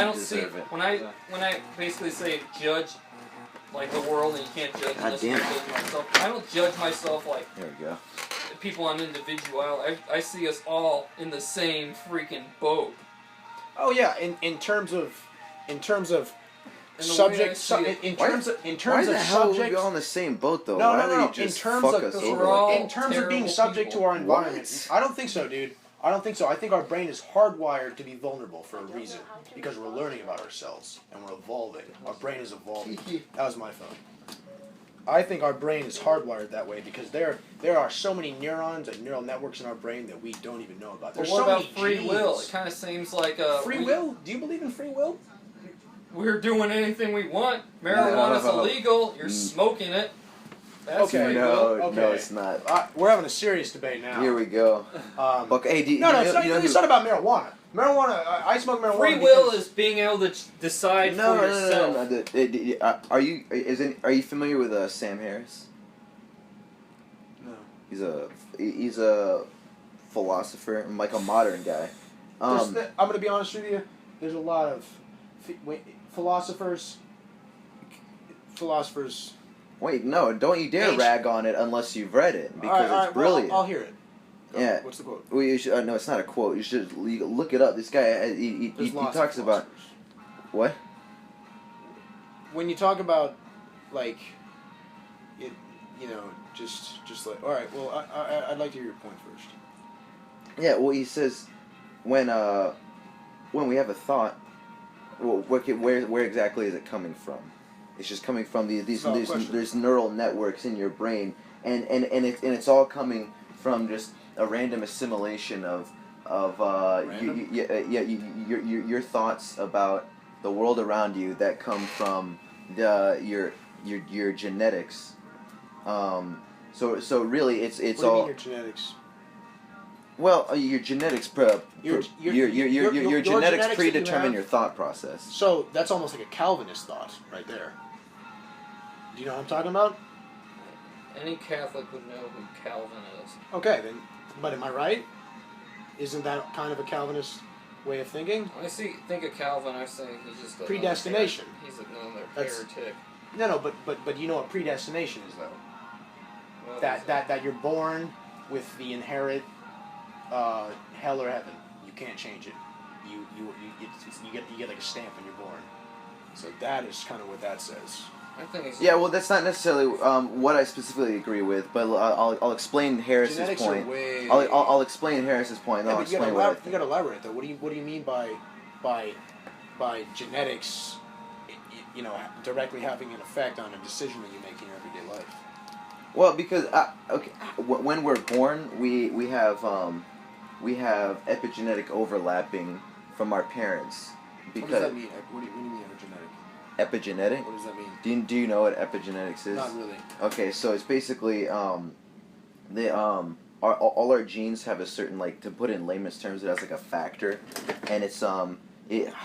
I don't see when I basically say judge like the world and you can't judge unless you judge myself. I don't judge myself like there we go. People on individuality. I see us all in the same freaking boat. Oh yeah, in terms of subject. In terms of why the hell subject, are we all in the same boat though? No. In terms of being subject to our environment, I don't think so, dude. I don't think so. I think our brain is hardwired to be vulnerable for a reason. Because we're learning about ourselves and we're evolving. Our brain is evolving. That was my phone. I think our brain is hardwired that way because there are so many neurons and neural networks in our brain that we don't even know about. There's what about free will? It kind of seems like free will? Do you believe in free will? We're doing anything we want. Marijuana's illegal. You're smoking it. That's free will. No, it's not. We're having a serious debate now. Here we go. Okay, it's not about marijuana. I smoke marijuana. Free will is being able to decide for yourself. No. Are you familiar with Sam Harris? No. He's a philosopher, like a modern guy. I'm going to be honest with you. There's a lot of philosophers. Wait, no! Don't you dare rag on it unless you've read it because it's brilliant. Well, I'll hear it. Yeah. What's the quote? Well, you should, no, it's not a quote. You should look it up. This guy, he talks about what? When you talk about, like, it, just like, all right. Well, I'd like to hear your point first. Yeah. Well, he says when we have a thought, well, where exactly is it coming from? It's just coming from there's neural networks in your brain, and it's all coming from just a random assimilation of your thoughts about the world around you that come from your genetics. So really it's what all. What do you mean your genetics? Well, your genetics your genetics predetermine your thought process. So that's almost like a Calvinist thought right there. Do you know what I'm talking about? Any Catholic would know who Calvin is. Okay, then, but am I right? Isn't that kind of a Calvinist way of thinking? When I think of Calvin, I say he's just predestination. He's another heretic. No, but you know what predestination is though. That you're born with the inherent hell or heaven. You can't change it. You get like a stamp when you're born. So that is kind of what that says. Yeah, well, that's not necessarily what I specifically agree with, but I'll explain Harris's point. I'll explain Harris's point. Yeah, but you gotta elaborate though. What do you mean by genetics? Directly having an effect on a decision that you make in your everyday life. Well, because when we're born, we have epigenetic overlapping from our parents. Because what does that mean? What do you mean epigenetic? Epigenetic? What does that mean? Do you know what epigenetics is? Not really. Okay, so it's basically all our genes have a certain, like, to put it in layman's terms, it has like a factor, and it's I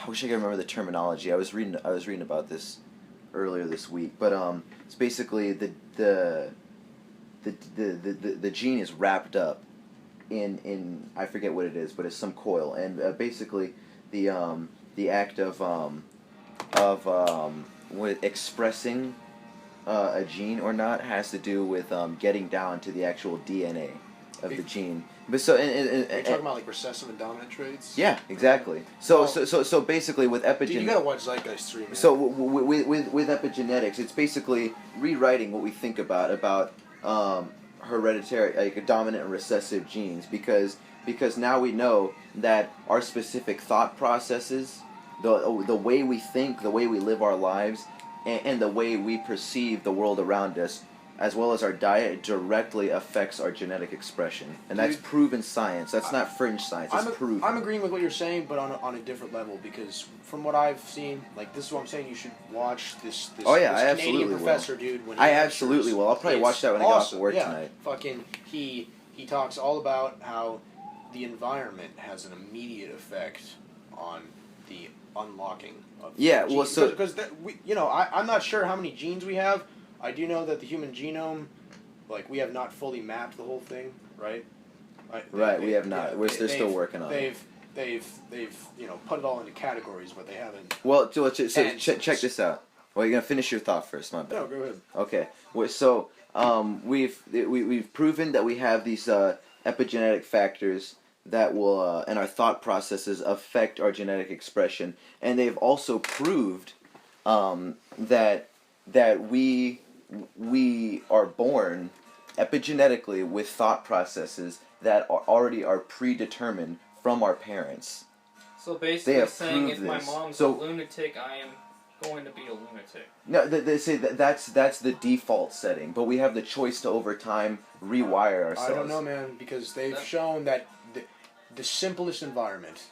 wish I could remember the terminology. I was reading about this earlier this week, but it's basically the gene is wrapped up in I forget what it is, but it's some coil, and basically the act of with expressing a gene or not has to do with getting down to the actual DNA of the gene. But so, are you talking about like recessive and dominant traits? Yeah, exactly. So basically with epigenetics, dude, you gotta watch Zeitgeist 3, man. So with epigenetics, it's basically rewriting what we think about hereditary, like dominant and recessive genes, because now we know that our specific thought processes, the way we think, the way we live our lives, and the way we perceive the world around us, as well as our diet, directly affects our genetic expression. And that's proven science. That's not fringe science. It's proven. I'm agreeing with what you're saying, but on a different level, because from what I've seen, like, this is what I'm saying, you should watch this Canadian professor, dude. When I absolutely will. I'll probably watch that when I get off work tonight. Fucking, he talks all about how the environment has an immediate effect on the unlocking of genes. Because I'm not sure how many genes we have. I do know that the human genome, like, we have not fully mapped the whole thing, right? We have not. They're still working on it. they've put it all into categories, but they haven't. Well, so check this out. Well, you're gonna finish your thought first, my bad. No, go ahead. Okay. So we've proven that we have these epigenetic factors that will and our thought processes affect our genetic expression, and they've also proved that we are born epigenetically with thought processes that already are predetermined from our parents. So basically saying if my this. mom's a lunatic, I am going to be a lunatic. No, they say that's the default setting, but we have the choice to over time rewire ourselves. I don't know, man, because they've shown that the simplest environment.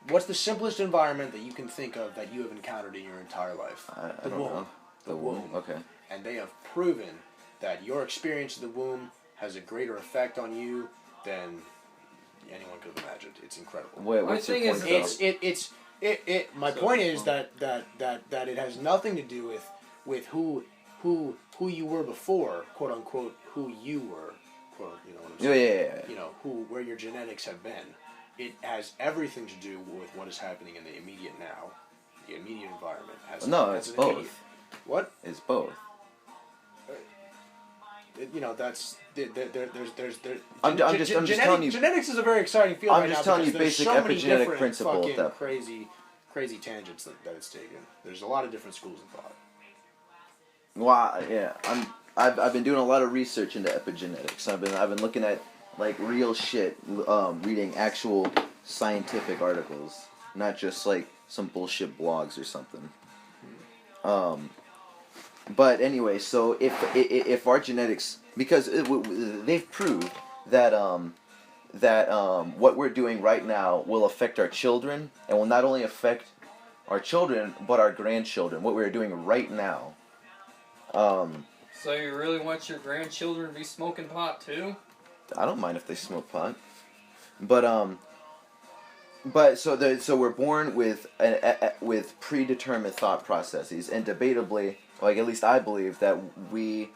What's the simplest environment that you can think of that you have encountered in your entire life? I don't know. The womb. Okay. And they have proven that your experience of the womb has a greater effect on you than anyone could have imagined. It's incredible. Wait, what's your point? My point is that it has nothing to do with who you were before, quote unquote, who you were, quote, you know what I'm saying? Yeah. You know, where your genetics have been. It has everything to do with what is happening in the immediate now. The immediate environment has. No, it's both. What? It's both. You know, that's there's. I'm just telling you. Genetics is a very exciting field. I'm just telling you basic epigenetic principle. Crazy tangents that it's taken. There's a lot of different schools of thought. Well, yeah, I've been doing a lot of research into epigenetics. I've been looking at like real shit, reading actual scientific articles, not just like some bullshit blogs or something. But anyway, so if our genetics, because they've proved that what we're doing right now will affect our children, and will not only affect our children but our grandchildren. What we're doing right now. So you really want your grandchildren to be smoking pot too? I don't mind if they smoke pot, but so we're born with predetermined thought processes, and debatably, like at least I believe that we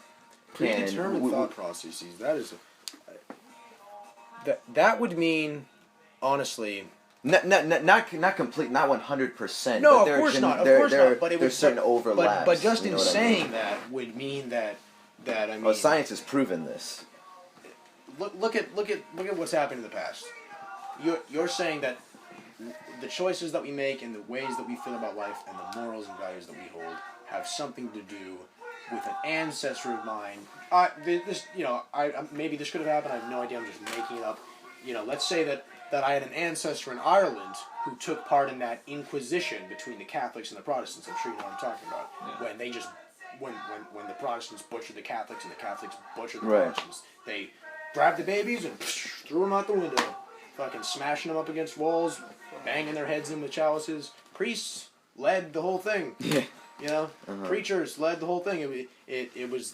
can predetermined thought processes. That would mean, honestly. Not complete, not 100%. No, but of course not. But there's certain overlaps. But just in saying I mean? that would mean that I mean. Well, science has proven this. Look at what's happened in the past. You're saying that the choices that we make and the ways that we feel about life and the morals and values that we hold have something to do with an ancestor of mine. Maybe this could have happened. I have no idea. I'm just making it up. You know, let's say that I had an ancestor in Ireland who took part in that inquisition between the Catholics and the Protestants. I'm sure you know what I'm talking about. Yeah. When they just when the Protestants butchered the Catholics and the Catholics butchered the Protestants, they grabbed the babies and threw them out the window, fucking smashing them up against walls, banging their heads in with chalices. Priests led the whole thing. Yeah. You know, preachers led the whole thing. It was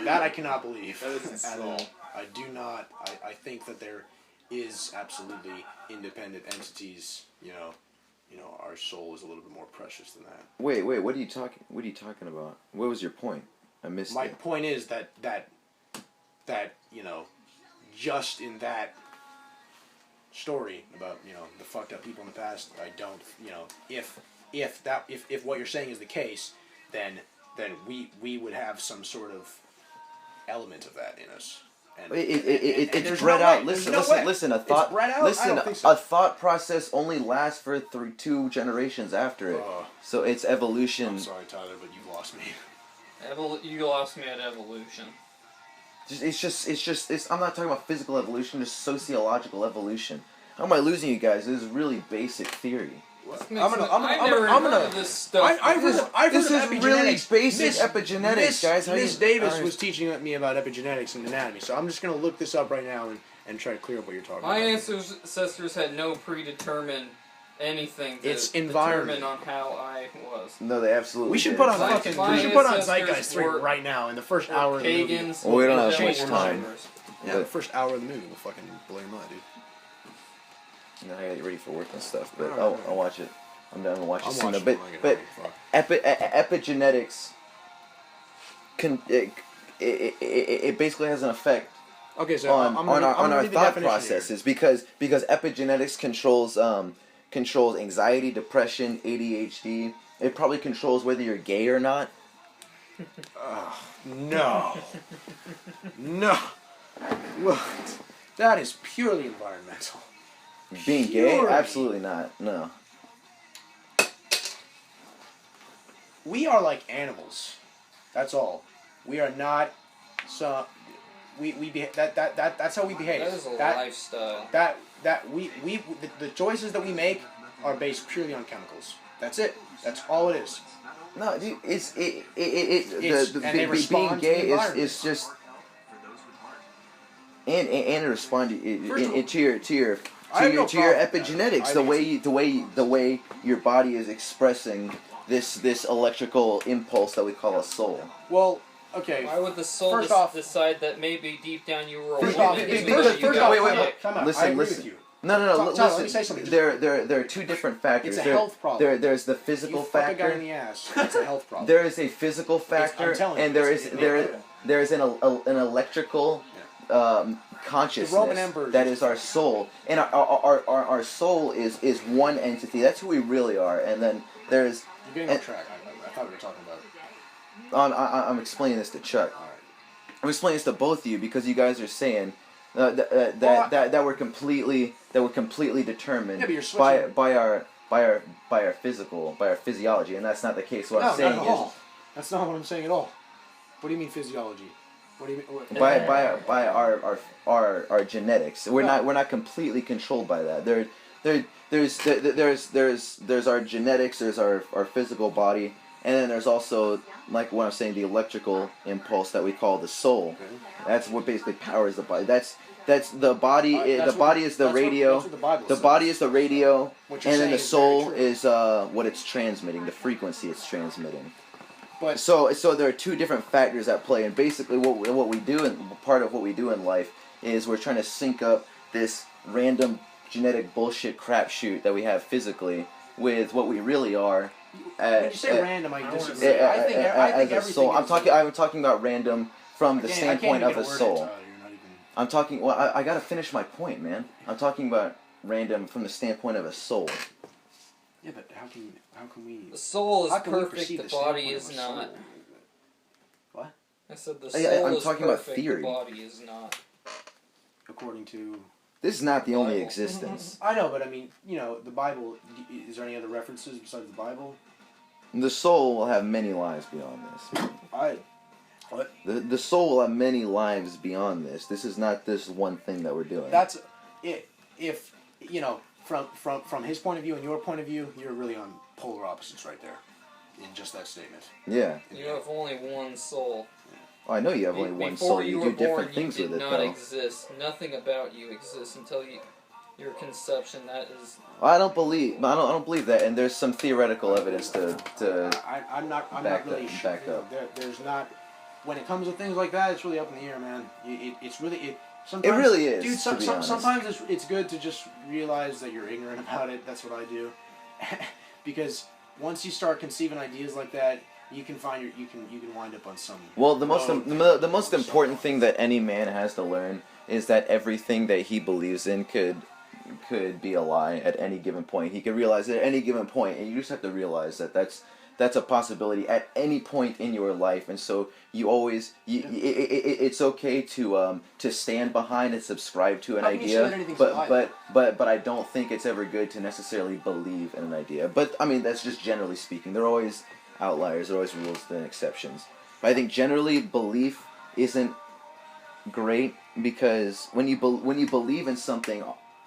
that I cannot believe at all. I do not. I think that there is absolutely independent entities. You know, our soul is a little bit more precious than that. Wait. What are you talking about? What was your point? I missed it. My point is that just in that story about the fucked up people in the past, I don't if what you're saying is the case, then we would have some sort of element of that in us. And it's bred out. Listen. A thought process only lasts for 2 generations after it. So it's evolution. I'm sorry, Tyler, but you lost me. You lost me at evolution. I'm not talking about physical evolution. Just sociological evolution. How am I losing you guys? This is really basic theory. I've heard of this stuff. This is really basic epigenetics, guys. Miss Davis was teaching me about epigenetics and anatomy, so I'm just going to look this up right now and try to clear up what you're talking about. My ancestors had no predetermined anything to environment determine on how I was. No, they absolutely. We should put on Zeitgeist 3 right now in the first hour of the movie. Well, we don't have much time. Yeah, the first hour of the movie will fucking blow your mind, dude. I gotta get ready for work and stuff, but I'll watch it. I'm done to watch it soon. But epigenetics it basically has an effect Okay, so on our thought processes because epigenetics controls anxiety, depression, ADHD. It probably controls whether you're gay or not. No. No. What? That is purely environmental. Being gay? Absolutely not. No. We are like animals. That's all. We are not that's how we behave. That is a lifestyle. The choices that we make are based purely on chemicals. That's it. That's all it is. No, dude, being gay is just and it responds to your epigenetics, the way your body is expressing this electrical impulse that we call a soul. Well, okay. Why would the soul decide that maybe deep down you were a woman? Wait. Listen. No. Let me say something. There are two different factors. It's a health problem. There's the physical factor. Fuck a guy in the ass. It's a health problem. There is a physical factor, and there is an electrical consciousness that is our soul, and our soul is one entity. That's who we really are. And then there's. You're getting off track. I thought we were talking about. I'm explaining this to Chuck. All right. I'm explaining this to both of you because you guys are saying that we're completely determined by our physiology, and that's not the case. What I'm saying not at all. That's not what I'm saying at all. What do you mean physiology? What do you mean? By our genetics. We're not completely controlled by that. There's our genetics. There's our physical body. And then there's also, like what I'm saying, the electrical impulse that we call the soul. Okay. That's what basically powers the body. That's the body. The body is the radio. The body is the radio, and then the soul is what it's transmitting, the frequency it's transmitting. But so there are two different factors at play, and basically what we do, and part of what we do in life is we're trying to sync up this random genetic bullshit crapshoot that we have physically with what we really are. When you say random, I disagree. I think everything soul. I'm talking about random from the standpoint of a soul. I'm talking. Well, I gotta finish my point, man. I'm talking about random from the standpoint of a soul. Yeah, but how can we? The soul is perfect. The body is not. What? I said the soul I'm is talking perfect. about theory. The body is not. According to. This is not the only existence. I know, but I mean, the Bible. Is there any other references besides the Bible? The soul will have many lives beyond this. What? The soul will have many lives beyond this. This is not this one thing that we're doing. That's it. If from his point of view and your point of view, you're really on polar opposites right there, in just that statement. Yeah. You have only one soul. Oh, I know you have only one soul. You do different things with it, though. Before you were born, you did not exist. Nothing about you exists until your conception. That is. I don't believe that, and there's some theoretical evidence to. I'm not really sure. There's not. When it comes to things like that, it's really up in the air, man. Sometimes, it really is, dude. to be honest. Sometimes it's good to just realize that you're ignorant about it. That's what I do, because once you start conceiving ideas like that, you can wind up on some. Well, the most important thing that any man has to learn is that everything that he believes in could be a lie at any given point. He could realize it at any given point, and you just have to realize that that's a possibility at any point in your life. And so you always it's okay to stand behind and subscribe to an idea, but I don't think it's ever good to necessarily believe in an idea. But I mean, that's just generally speaking. There are always outliers, there are always rules and exceptions. But I think generally belief isn't great, because when you believe in something,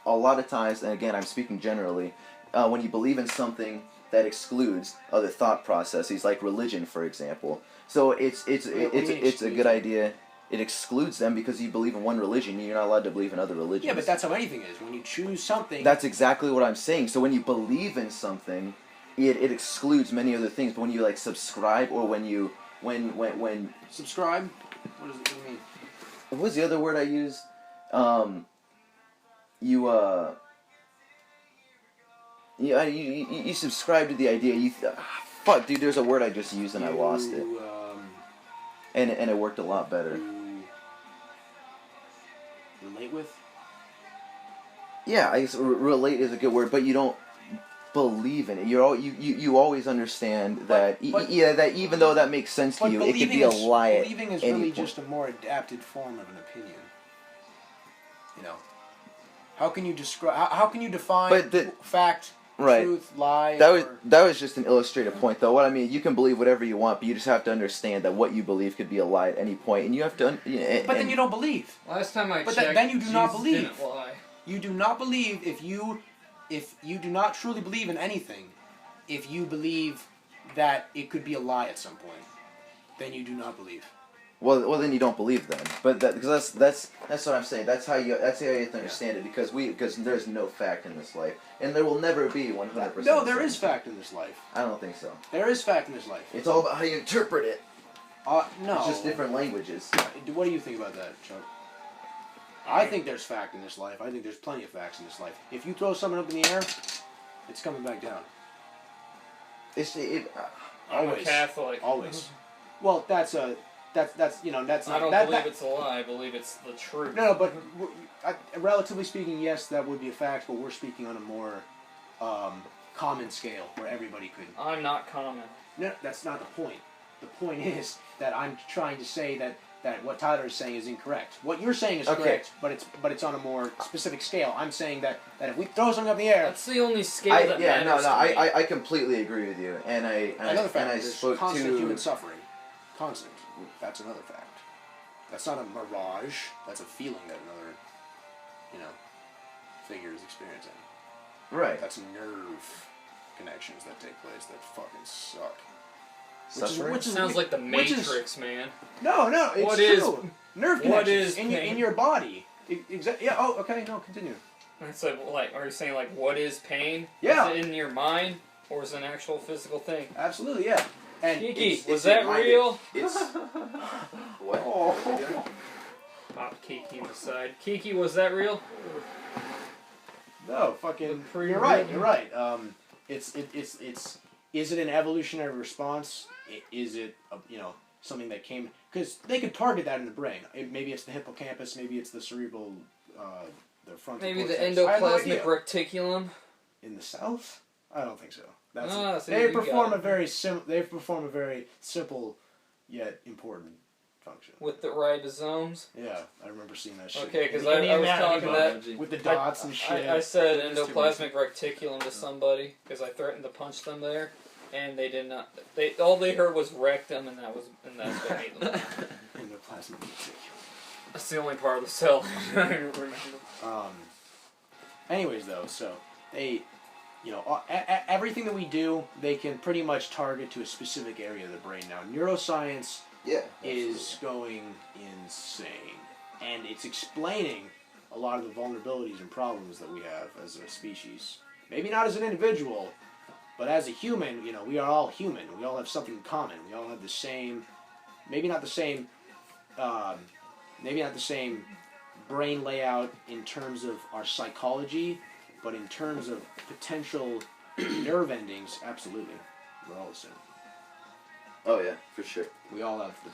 a lot of times, and again I'm speaking generally, when you believe in something that excludes other thought processes, like religion, for example. So it's a good idea. It excludes them because you believe in one religion, you're not allowed to believe in other religions. Yeah, but that's how anything is. When you choose something. That's exactly what I'm saying. So when you believe in something, it excludes many other things. But when you subscribe, or when subscribe, what do you mean? What was the other word I used? You subscribe to the idea. Fuck, dude. There's a word I just used and I lost it. And it worked a lot better. relate with? Yeah, I guess relate is a good word, but you don't believe in it. You always understand that that even though that makes sense to you, it could be a lie. Believing is really just a more adapted form of an opinion. You know, how can you describe? How can you define fact, truth, lie? That was just an illustrative point, though. What I mean, you can believe whatever you want, but you just have to understand that what you believe could be a lie at any point, and you have to. But then you don't believe. Last time I checked, then you do not Jesus believe. didn't lie. You do not believe if you do not truly believe in anything. If you believe that it could be a lie at some point, then you do not believe. Well, then you don't believe then. But because that's what I'm saying. That's how you have to understand it, because there's no fact in this life, and there will never be 100%. No, there is fact in this life. I don't think so. There is fact in this life. It's all about how you interpret it. No. It's just different languages. What do you think about that, Chuck? I think there's fact in this life. I think there's plenty of facts in this life. If you throw something up in the air, it's coming back down. I'm a Catholic. Always. Well, that's you know, that's not. I don't believe it's a lie. I believe it's the truth. No, but relatively speaking, yes, that would be a fact. But we're speaking on a more common scale where everybody could. I'm not common. No, that's not the point. The point is that I'm trying to say that what Tyler is saying is incorrect. What you're saying is correct, but it's on a more specific scale. I'm saying that if we throw something up in the air, that's the only scale that matters. I completely agree with you, and another fact, I there's spoke constant to human suffering. Constant. That's another fact. That's not a mirage. That's a feeling that another, figure is experiencing. Right. That's nerve connections that take place that fucking suck. Suffering? Which sounds like the Matrix, man. No, it's what true. Is, nerve connections what is in your body. Exactly. Yeah. Oh, okay. No, continue. It's like, are you saying what is pain? Yeah. Is it in your mind, or is it an actual physical thing? Absolutely, yeah. And Kiki, was that real? It's what? Oh. Pop Kiki on the side. Kiki, was that real? No, fucking. You're right. You're right. It's. Is it an evolutionary response? Is it something that came? Because they could target that in the brain. Maybe it's the hippocampus. Maybe it's the cerebral, the frontal. Maybe the cortex. endoplasmic reticulum. In the south? I don't think so. They perform a very simple yet important function. With the ribosomes? Yeah, I remember seeing that shit. Okay, because I was talking that... With the dots and shit. I said endoplasmic reticulum to somebody, because I threatened to punch them there, and they did not... all they heard was rectum, and that's what made them. Endoplasmic reticulum. That's the only part of the cell I remember. Anyways, though, so they... everything that we do, they can pretty much target to a specific area of the brain. Now, neuroscience is going insane. And it's explaining a lot of the vulnerabilities and problems that we have as a species. Maybe not as an individual, but as a human, we are all human. We all have something in common. We all have the same, maybe not the same brain layout in terms of our psychology, but in terms of potential nerve endings, absolutely, we're all the same. Oh yeah, for sure. We all have the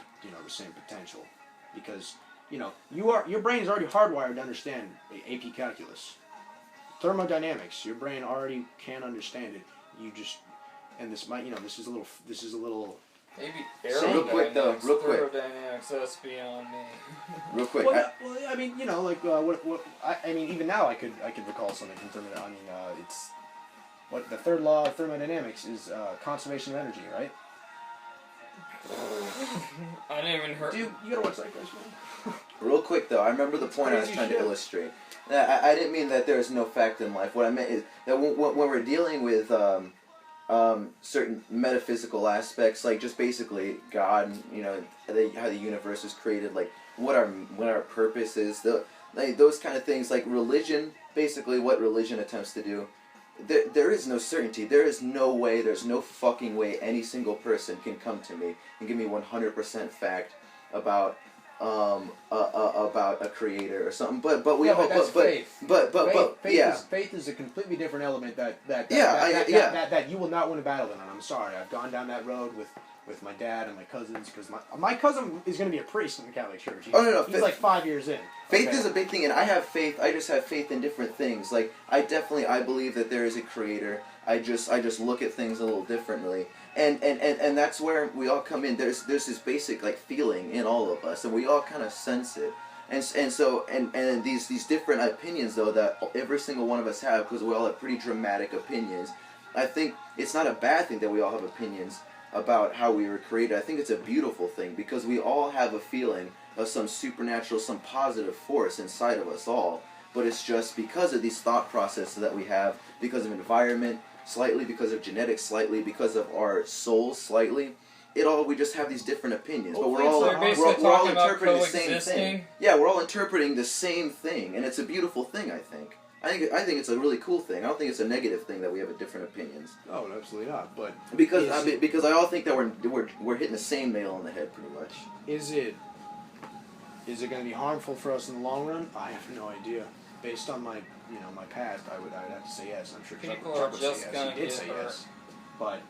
same potential, because your brain is already hardwired to understand AP calculus, thermodynamics. Your brain already can understand it. You just this is a little. Maybe real quick though, real quick. Thermodynamics, that's beyond me. Real quick. I mean, even now I could recall something from thermodynamics. I mean, it's the third law of thermodynamics is conservation of energy, right? I didn't even hear. Dude, you gotta watch that, man. Real quick though, I remember the point I was trying to illustrate. I didn't mean that there is no fact in life. What I meant is that when we're dealing with certain metaphysical aspects, like just basically God, how the universe is created, like what our purpose is, those kind of things, like religion, basically what religion attempts to do. There is no certainty. There is no way, there's no fucking way any single person can come to me and give me 100% fact about about a creator or something. But we Yeah, all but that's faith. Faith is a completely different element that you will not win a battle in. And I'm sorry, I've gone down that road with my dad and my cousins, because my cousin is going to be a priest in the Catholic Church. He's like 5 years in. Faith is a big thing, and I have faith. I just have faith in different things. Like I believe that there is a creator. I just look at things a little differently, and that's where we all come in. There's this basic like feeling in all of us, and we all kind of sense it. And these different opinions though that every single one of us have, because we all have pretty dramatic opinions. I think it's not a bad thing that we all have opinions about how we were created. I think it's a beautiful thing, because we all have a feeling of some supernatural, some positive force inside of us all. But it's just because of these thought processes that we have, because of environment, slightly because of genetics, slightly because of our souls, slightly. We just have these different opinions, but we're all interpreting the same thing. Yeah, we're all interpreting the same thing, and it's a beautiful thing. I think it's a really cool thing. I don't think it's a negative thing that we have different opinions. No, absolutely not. But because I all think that we're hitting the same nail on the head pretty much. Is it going to be harmful for us in the long run? I have no idea. Based on my past, I would have to say yes. I'm sure Chuck would say yes. He did say yes. But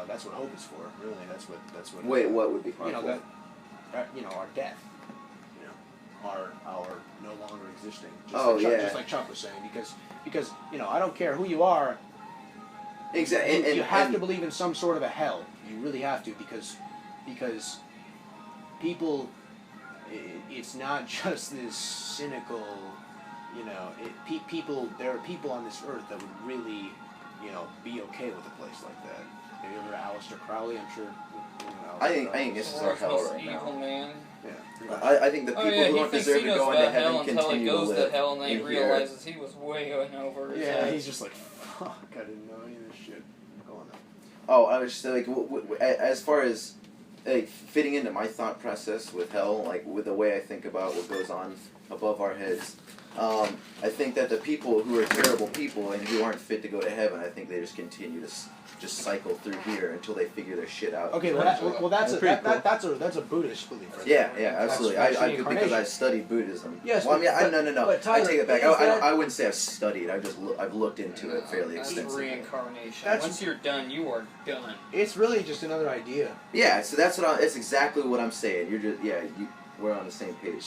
that's what hope is for. Really, that's what. Wait, what would be harmful? Our death. Our no longer existing. Just like Chuck was saying, because I don't care who you are. Exactly. You have to believe in some sort of a hell. You really have to, because people. It's not just this cynical. There are people on this earth that would really, be okay with a place like that. Have you ever heard of Aleister Crowley? I'm sure. I think this is our hell right evil now. Man. Yeah. I think the people who don't deserve to go into heaven continue to live. Until he goes to hell and then he realizes he was way over his head. He's just like, fuck, I didn't know any of this shit. Go on. Oh, I was just like, as far as fitting into my thought process with hell, like with the way I think about what goes on above our heads. I think that the people who are terrible people and who aren't fit to go to heaven, I think they just continue to just cycle through here until they figure their shit out. Okay, that's a Buddhist belief. Right? Yeah, absolutely. Because I studied Buddhism. Yes. Well, no. Tyler, I take it back. I wouldn't say I've studied. I've looked into it fairly extensively. That's reincarnation. Once you're done, you are done. It's really just another idea. Yeah. So that's exactly what I'm saying. You're just we're on the same page.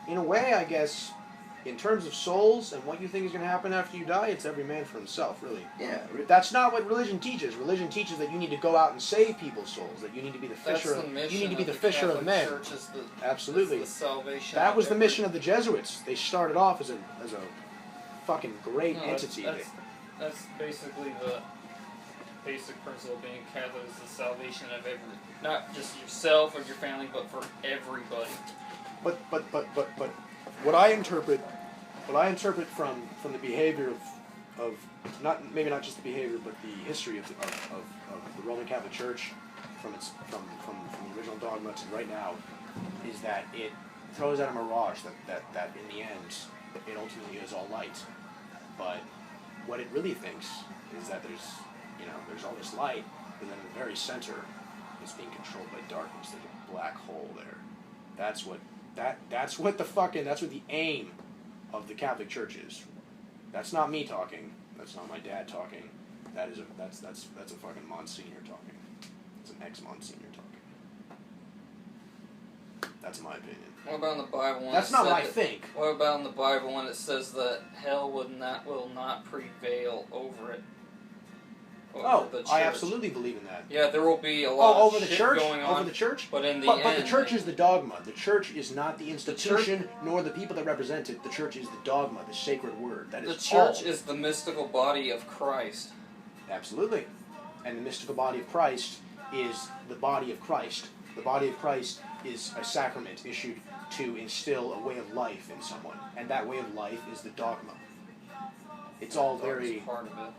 In a way, I guess, in terms of souls and what you think is going to happen after you die, it's every man for himself, really. Yeah. That's not what religion teaches. Religion teaches that you need to go out and save people's souls. That you need to be the fisher. You need to be the fisher of men. Absolutely. The salvation. That was the mission of the Jesuits. They started off as a fucking great entity. That's basically the basic principle of being Catholic, is the salvation of not just yourself or your family, but for everybody. But what I interpret from the behavior of maybe not just the behavior, but the history of the Roman Catholic Church from the original dogma to right now, is that it throws out a mirage that in the end it ultimately is all light. But what it really thinks is that there's all this light, and then in the very center is being controlled by darkness. There's a black hole there. That's what the aim of the Catholic Church is. That's not me talking. That's not my dad talking. That's a fucking Monsignor talking. It's an ex-Monsignor talking. That's my opinion. What about in the Bible? That's not what I think. What about in the Bible when it says that hell will not prevail over it? The church. I absolutely believe in that. Yeah, there will be a lot of shit going on. Over the church? But in the end... But the church is the dogma. The church is not the institution, nor the people that represent it. The church is the dogma, the sacred word. The church is the mystical body of Christ. Absolutely. And the mystical body of Christ is the body of Christ. The body of Christ is a sacrament issued to instill a way of life in someone. And that way of life is the dogma. It's all very... part of it.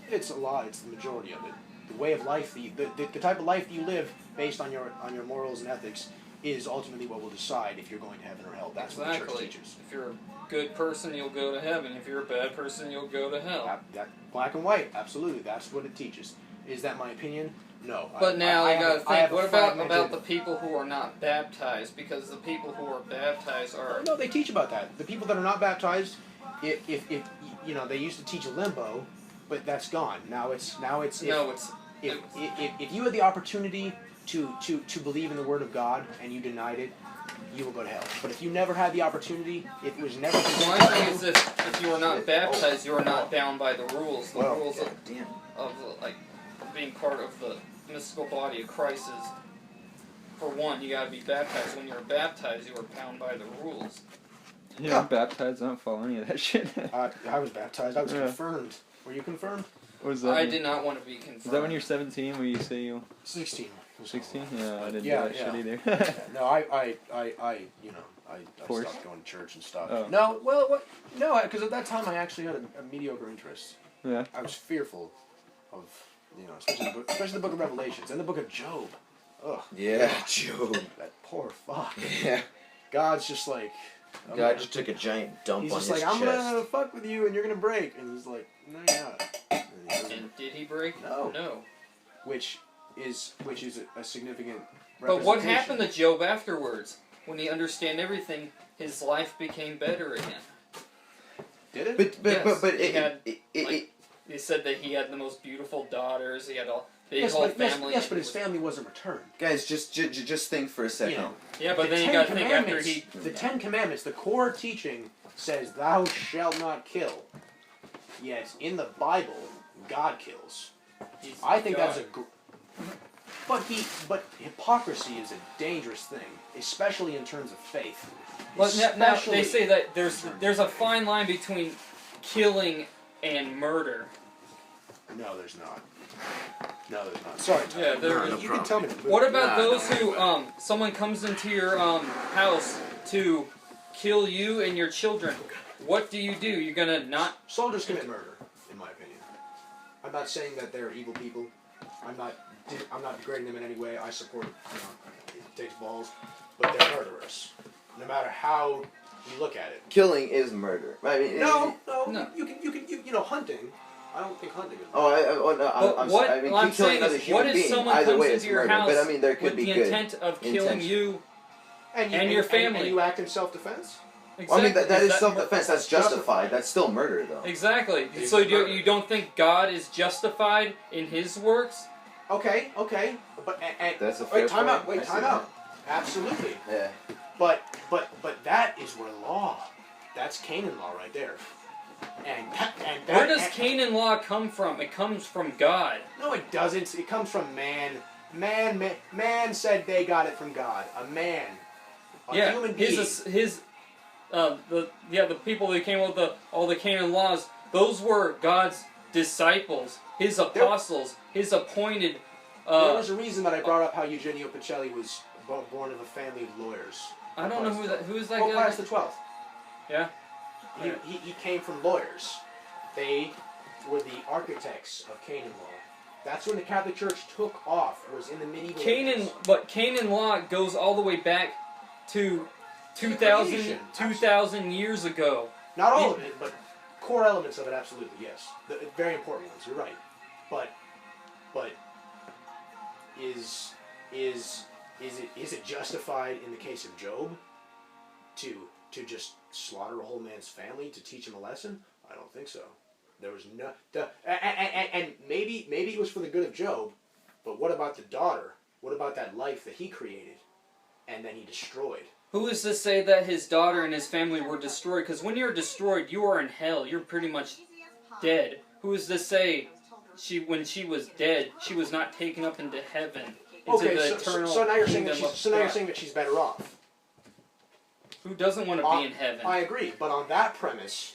It's a lot. It's the majority of it. The way of life, the type of life that you live based on your morals and ethics is ultimately what will decide if you're going to heaven or hell. That's what the church teaches. If you're a good person, you'll go to heaven. If you're a bad person, you'll go to hell. That black and white. Absolutely. That's what it teaches. Is that my opinion? No. But now you gotta think, what about fragmented- the people who are not baptized? Because the people who are baptized are... No, they teach about that. The people that are not baptized, if you know, they used to teach limbo, but that's gone. Now it's if you had the opportunity to believe in the Word of God and you denied it, you will go to hell. But if you never had the opportunity, if it was never... My thing is, if you are not baptized, you are not bound by the rules. The rules of being part of the mystical body of Christ is, for one, you gotta be baptized. When you're baptized, you are bound by the rules. Yeah, I'm baptized. I don't follow any of that shit. I was baptized. I was confirmed. Were you confirmed? What was that? I did not want to be confirmed. Is that when you're 17 when you say you... 16. 16? Yeah, I didn't do that shit either. No, I Forced? stopped going to church and stuff. Oh. No, well, what? No, because at that time I actually had a mediocre interest. Yeah. I was fearful of, especially the book of Revelations and the book of Job. Ugh. Yeah, Job. That poor fuck. Yeah. God's just like... God just took a giant dump he's on just his like, I'm chest. gonna fuck with you and you're gonna break. And he's like, no, you're not. And did he break? No. No. Which is a significant But what representation. happened to Job afterwards? When he understood everything, his life became better again. Did it? They said that he had the most beautiful daughters. He had a big Yes, whole but, family. yes, but his family wasn't returned. Guys, just think for a second. You know, Yeah, but the then you Ten got to think after Commandments- he. The Ten Commandments, the core teaching says, "Thou shalt not kill." Yet in the Bible, God kills. I think that's a. But hypocrisy is a dangerous thing, especially in terms of faith. But now they say that there's a fine line between killing and murder. No, there's not. No, there's not. Sorry, Tom. Yeah, there you can tell me. What about those who someone comes into your house to kill you and your children? What do? You're gonna not... Soldiers commit murder, in my opinion. I'm not saying that they're evil people. I'm not degrading them in any way. I support, it takes balls, but they're murderers. No matter how you look at it. Killing is murder. I mean, No. you You hunting. I don't think hunting is murder. I'm killing another human what if being. someone Either comes way, into it's your murder. house But I mean, there could with be the good intent of killing intention. you and your family? And you act in self-defense? Exactly. Well, I mean, that is self-defense. That's justified. That's still murder, though. Exactly. So you don't think God is justified in His works? Okay. But That's a fair wait, time point. out. Wait, I see time that. out. Absolutely. Yeah. But that is where law. That's Canaan law right there. And that, Where does Canaan law come from? It comes from God. No, it doesn't. It comes from man. Man said they got it from God. A man. A human being. The people that came up with all the Canaan laws, those were God's disciples, His apostles, His appointed. There was a reason that I brought up how Eugenio Pacelli was born of a family of lawyers. I don't know who is that Pope guy. Pius the 12th. Yeah. He came from lawyers. They were the architects of Canaan law. That's when the Catholic Church took off. Was in the medieval ages. But Canaan law goes all the way back to 2,000 years ago. Not all of it, but core elements of it, absolutely, yes. The very important ones. You're right. But is it justified in the case of Job to just slaughter a whole man's family to teach him a lesson? I don't think so. There was no, and maybe it was for the good of Job, but what about the daughter? What about that life that he created and then he destroyed? Who is to say that his daughter and his family were destroyed? Because when you're destroyed, you are in hell. You're pretty much dead. Who is to say when she was dead, she was not taken up into heaven, into the eternal so now you're saying kingdom that of God? she's better off. Who doesn't want to be in heaven? I agree, but on that premise,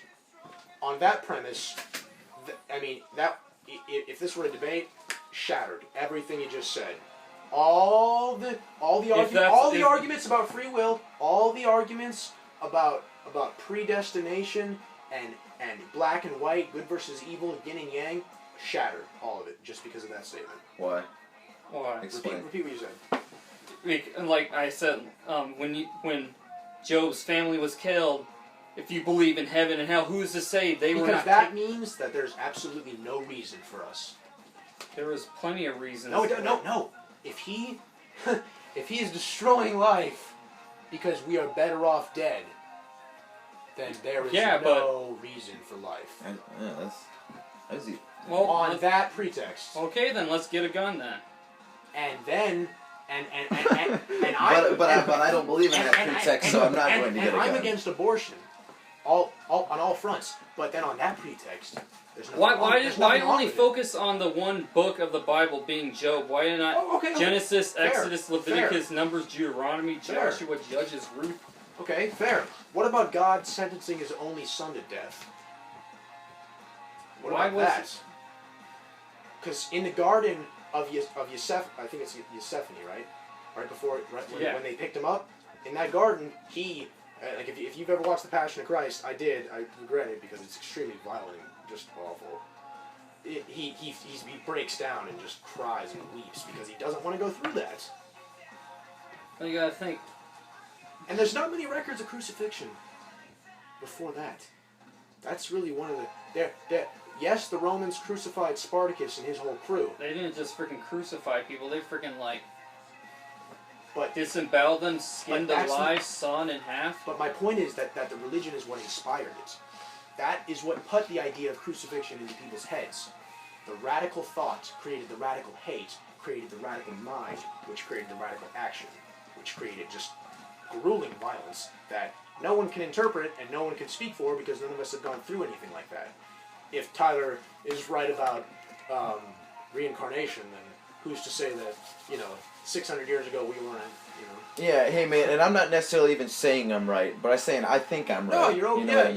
if this were a debate, shattered everything you just said. All the arguments about free will, all the arguments about predestination and black and white, good versus evil, yin and yang, shattered all of it just because of that statement. Why? Why? Explain. Repeat what you said. Like I said, when Job's family was killed, if you believe in heaven and hell, who's to say they were not? Because that means that there's absolutely no reason for us There was plenty of reasons. No. If he is destroying life because we are better off dead, then there is no reason for life. That's easy. Well, on that pretext. Okay, then let's get a gun then. And then, and but I don't believe in that pretext, so I'm not going to get a gun. I'm against abortion, on all fronts. But then on that pretext, there's no. Why only focus on the one book of the Bible being Job? Why not Genesis, Exodus, Leviticus, Numbers, Deuteronomy, Joshua, Judges, Ruth? Okay, fair. What about God sentencing his only son to death? What about that? Because in the Garden of Yosef, I think it's Yosephani, right? Right before, when they picked him up, in that garden, he, like if you've ever watched The Passion of Christ, I did. I regret it because it's extremely violent, just awful. He breaks down and just cries and weeps because he doesn't want to go through that. Well, you gotta think. And there's not many records of crucifixion before that. That's really one of the... Yes, the Romans crucified Spartacus and his whole crew. They didn't just freaking crucify people. They freaking, but disemboweled them, skinned alive, sawn in half. But my point is that the religion is what inspired it. That is what put the idea of crucifixion into people's heads. The radical thought created the radical hate, created the radical mind, which created the radical action, which created just grueling violence that no one can interpret and no one can speak for because none of us have gone through anything like that. If Tyler is right about reincarnation, then who's to say that, 600 years ago we weren't, Yeah, hey man, and I'm not necessarily even saying I'm right, but I'm saying I think I'm right. No, you're okay.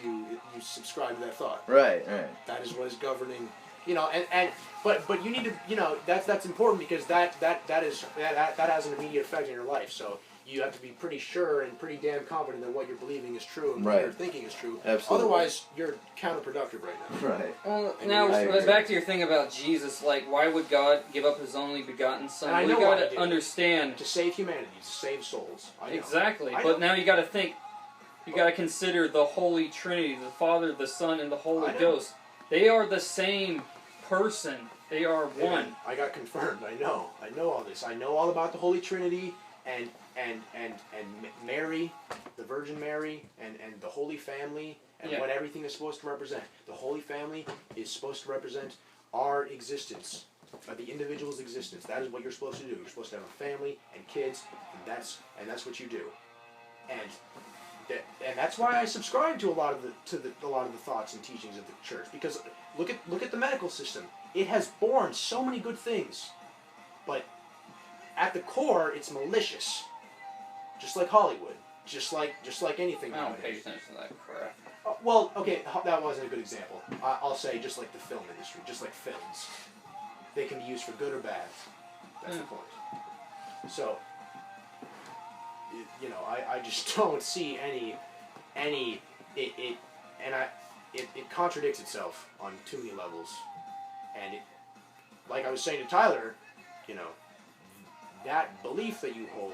You subscribe to that thought. Right. That is what is governing, but you need to, that's important because that has an immediate effect in your life. So you have to be pretty sure and pretty damn confident that what you're believing is true and what you're thinking is true. Absolutely. Otherwise, you're counterproductive right now. Right. Well, now back to your thing about Jesus. Why would God give up His only begotten Son? And I know you why gotta understand to save humanity, to save souls. I know. Exactly, but now you gotta think. You gotta consider the Holy Trinity: the Father, the Son, and the Holy Ghost. They are the same person. They are one. I got confirmed. I know all this. I know all about the Holy Trinity and Mary, the Virgin Mary, and the Holy Family, and what everything is supposed to represent. The Holy Family is supposed to represent our existence, the individual's existence. That is what you're supposed to do. You're supposed to have a family and kids, and that's what you do. And that's why I subscribe to a lot of the thoughts and teachings of the church. Because look at the medical system. It has borne so many good things, but at the core, it's malicious. Just like Hollywood. Just like anything. I don't pay attention to that crap. Well, okay, that wasn't a good example. I'll say just like the film industry, just like films. They can be used for good or bad. That's the point. So, I just don't see it contradicts itself on too many levels. And like I was saying to Tyler, that belief that you hold,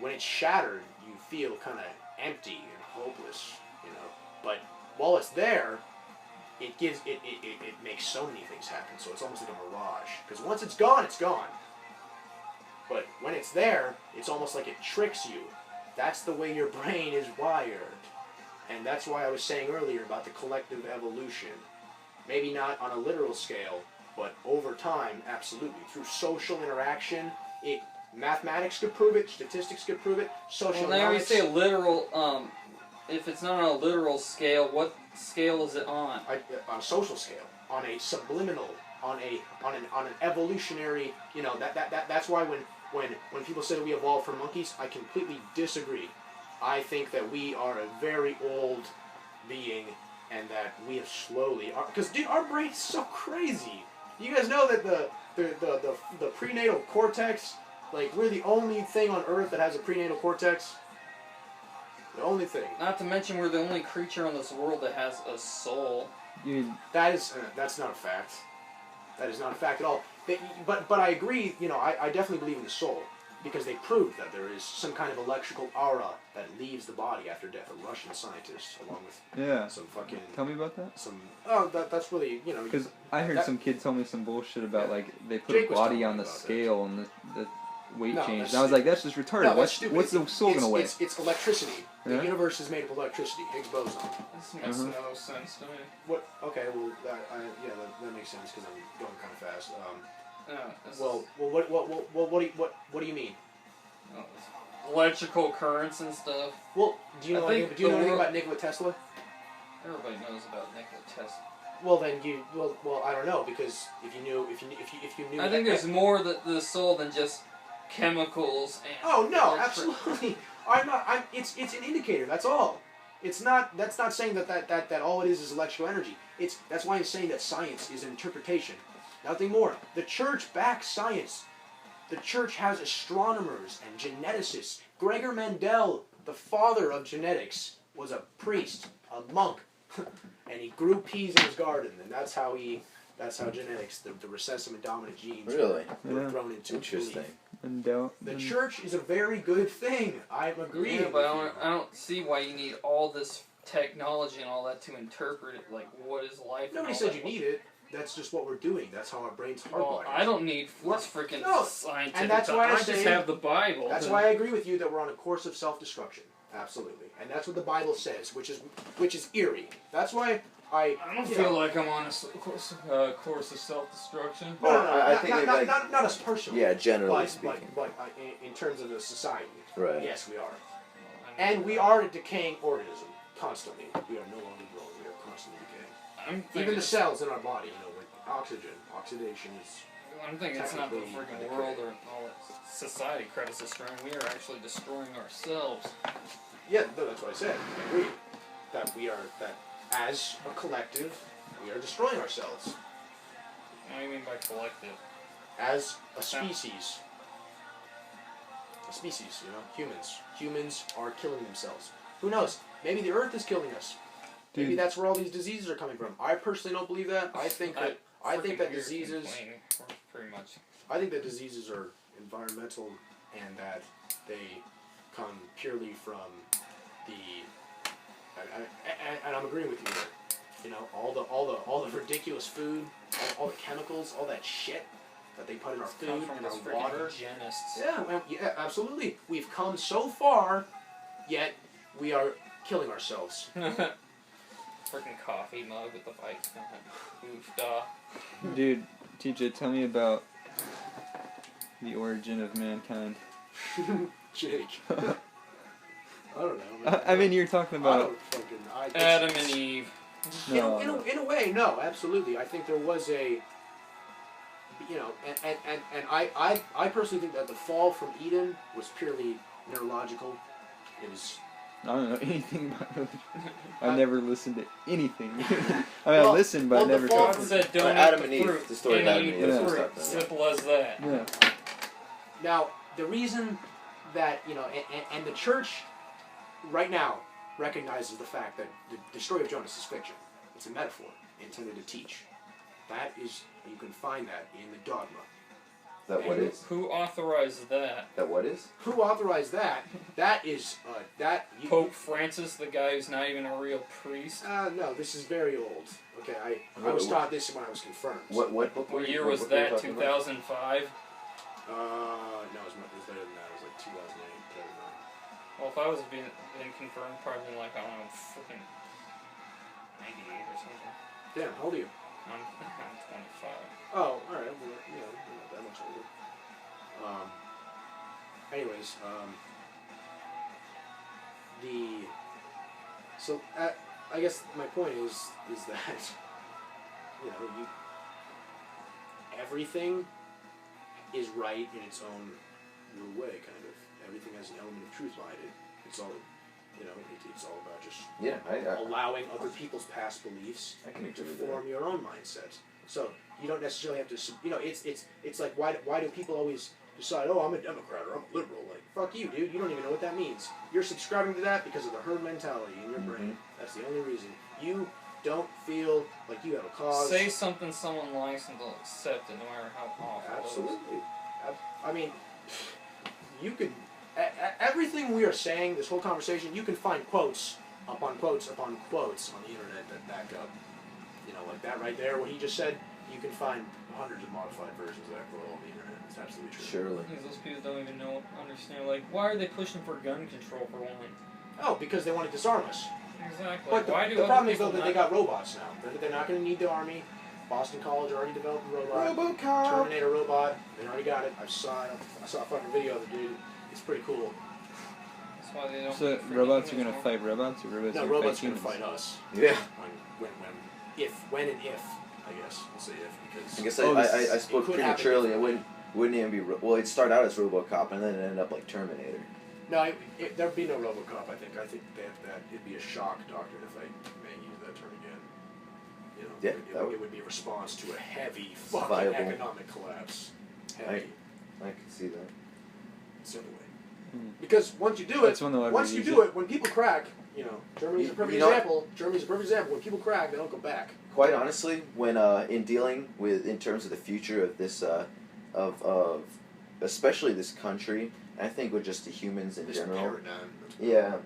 when it's shattered, you feel kind of empty and hopeless, But while it's there, it makes so many things happen. So it's almost like a mirage. Because once it's gone, it's gone. But when it's there, it's almost like it tricks you. That's the way your brain is wired. And that's why I was saying earlier about the collective evolution. Maybe not on a literal scale, but over time, absolutely. Through social interaction, mathematics could prove it, statistics could prove it, social Well, now you say literal, if it's not on a literal scale, what scale is it on? On a social scale, on a subliminal, on an evolutionary, that's why when people say we evolved from monkeys, I completely disagree. I think that we are a very old being, and that we have slowly, because dude, our brain's so crazy. You guys know that the prenatal cortex, we're the only thing on Earth that has a prenatal cortex. The only thing. Not to mention, we're the only creature on this world that has a soul. That's not a fact. That is not a fact at all. But I agree. I definitely believe in the soul. because they proved that there is some kind of electrical aura that leaves the body after death. A Russian scientist, along with some fucking. Tell me about that. That's really Because I heard some kid tell me some bullshit about like they put Jake a body on the scale and the weight No, changed. that's And I was like, that's just retarded. No, that's stupid. What's the soul gonna weigh? It's electricity. The Yeah? universe is made of electricity. Higgs boson. This makes no sense to me. What? Okay, well, that makes sense because I'm going kind of fast. What do you mean? Electrical currents and stuff. Well, do you know anything about Nikola Tesla? Everybody knows about Nikola Tesla. Well, then I don't know, because if you knew. I think there's more to the soul than just chemicals and. Oh no, absolutely. It's an indicator. That's all. It's not. That's not saying that all it is electrical energy. That's why I'm saying that science is interpretation. Nothing more. The church backs science. The church has astronomers and geneticists. Gregor Mendel, the father of genetics, was a priest, a monk, and he grew peas in his garden, and that's how genetics, the recessive and dominant genes, were thrown into. Interesting. The church is a very good thing. I'm agreeing. Yeah, but I don't see why you need all this technology and all that to interpret it. Like, what is life? Nobody said you need it. That's just what we're doing. That's how our brains hardwired. Well, I don't need this freaking scientific. And that's why I just have the Bible. That's why I agree with you that we're on a course of self-destruction. Absolutely, and that's what the Bible says, which is eerie. That's why I don't feel like I'm on a course of self-destruction. No, I think not us personally. Yeah, generally speaking. But in terms of the society, right? Yes, we are, and we are a decaying organism constantly. We are no longer growing. We are constantly decaying. Even the cells in our body, with oxidation is. I'm thinking it's not the freaking world or all that society credits destroying. We are actually destroying ourselves. Yeah, no, that's what I said. I agree. That as a collective, we are destroying ourselves. What do you mean by collective? As a species. Humans. Humans are killing themselves. Who knows? Maybe the Earth is killing us. Dude. Maybe that's where all these diseases are coming from. I personally don't believe that. I think that diseases. Pretty much. I think that diseases are environmental, and that they come purely from the. And I'm agreeing with you there. All the ridiculous food, all the chemicals, all that shit that they put in our food and our water. Yeah, absolutely. We've come so far, yet we are killing ourselves. Freaking coffee mug with the bike. Dude, TJ, tell me about the origin of mankind. Jake. I don't know. I mean, you're talking about Adam and Eve. No. In a way, no, absolutely. I think there was a, and I personally think that the fall from Eden was purely neurological. It was. I don't know anything about religion. I never listened to anything. I listened, but I never. God said, "Don't Adam eat and the Eve. fruit." The story of Adam and Eve. Eat the fruit. Simple as that. Yeah. Now, the reason that and the church, right now, recognizes the fact that the story of Jonas is fiction. It's a metaphor intended to teach. That is, you can find that in the dogma. That what is? Who authorized that? That what is? Who authorized that? That is Pope Francis, the guy who's not even a real priest. No, this is very old. Okay, I was taught this when I was confirmed. What book? What year was that? 2005. No, it was later than that. It was like 2008, 2009. Well, if I was being confirmed, probably been like, I don't know, freaking 98 or something. Damn, how old are you? I'm 25. Oh, alright, well, you're not that much older. Anyways, I guess my point is that, everything is right in its own little way, kind of. Everything has an element of truth behind it. It's all, it's all about just allowing other people's past beliefs to form your own mindset. So you don't necessarily have to, it's like, why do people always decide, oh, I'm a Democrat or I'm a liberal? Like, fuck you, dude. You don't even know what that means. You're subscribing to that because of the herd mentality in your brain. That's the only reason. You don't feel like you have a cause. Say something someone likes and they'll accept it no matter how awful Absolutely. I mean, you could everything we are saying, this whole conversation, you can find quotes upon quotes upon quotes on the internet that back up, like that right there, what he just said. You can find hundreds of modified versions of that quote on the internet. It's absolutely true. Surely. Because those people don't even understand. Like, why are they pushing for gun control for one? Oh, because they want to disarm us. Exactly. But why do the problem is, though, people that they got robots now. They're not going to need the army. Boston College already developed a robot. RoboCop. Terminator robot. They already got it. I saw a fucking video of it, dude. It's pretty cool. That's why they don't. So robots are gonna fight robots, or robots No, are robots are humans? going to fight us. Yeah. When and if, I guess. We'll say if, because... I guess I spoke it could happen prematurely. before. It wouldn't even be... Well, it'd start out as RoboCop, and then it ended up like Terminator. No, there'd be no RoboCop, I think. I think that it'd be a shock doctrine, if I may use that term again. It would be a response to a heavy fucking Viable. economic collapse. Heavy. I can see that. Certainly. Mm. Because once you do it, That's when they'll ever once you use do it, when people crack, Germany's a perfect You know- example. Germany's a perfect example. When people crack, they don't go back. Quite honestly, when in dealing with, in terms of the future of this, of especially this country, I think with just the humans in This general. paradigm. Yeah,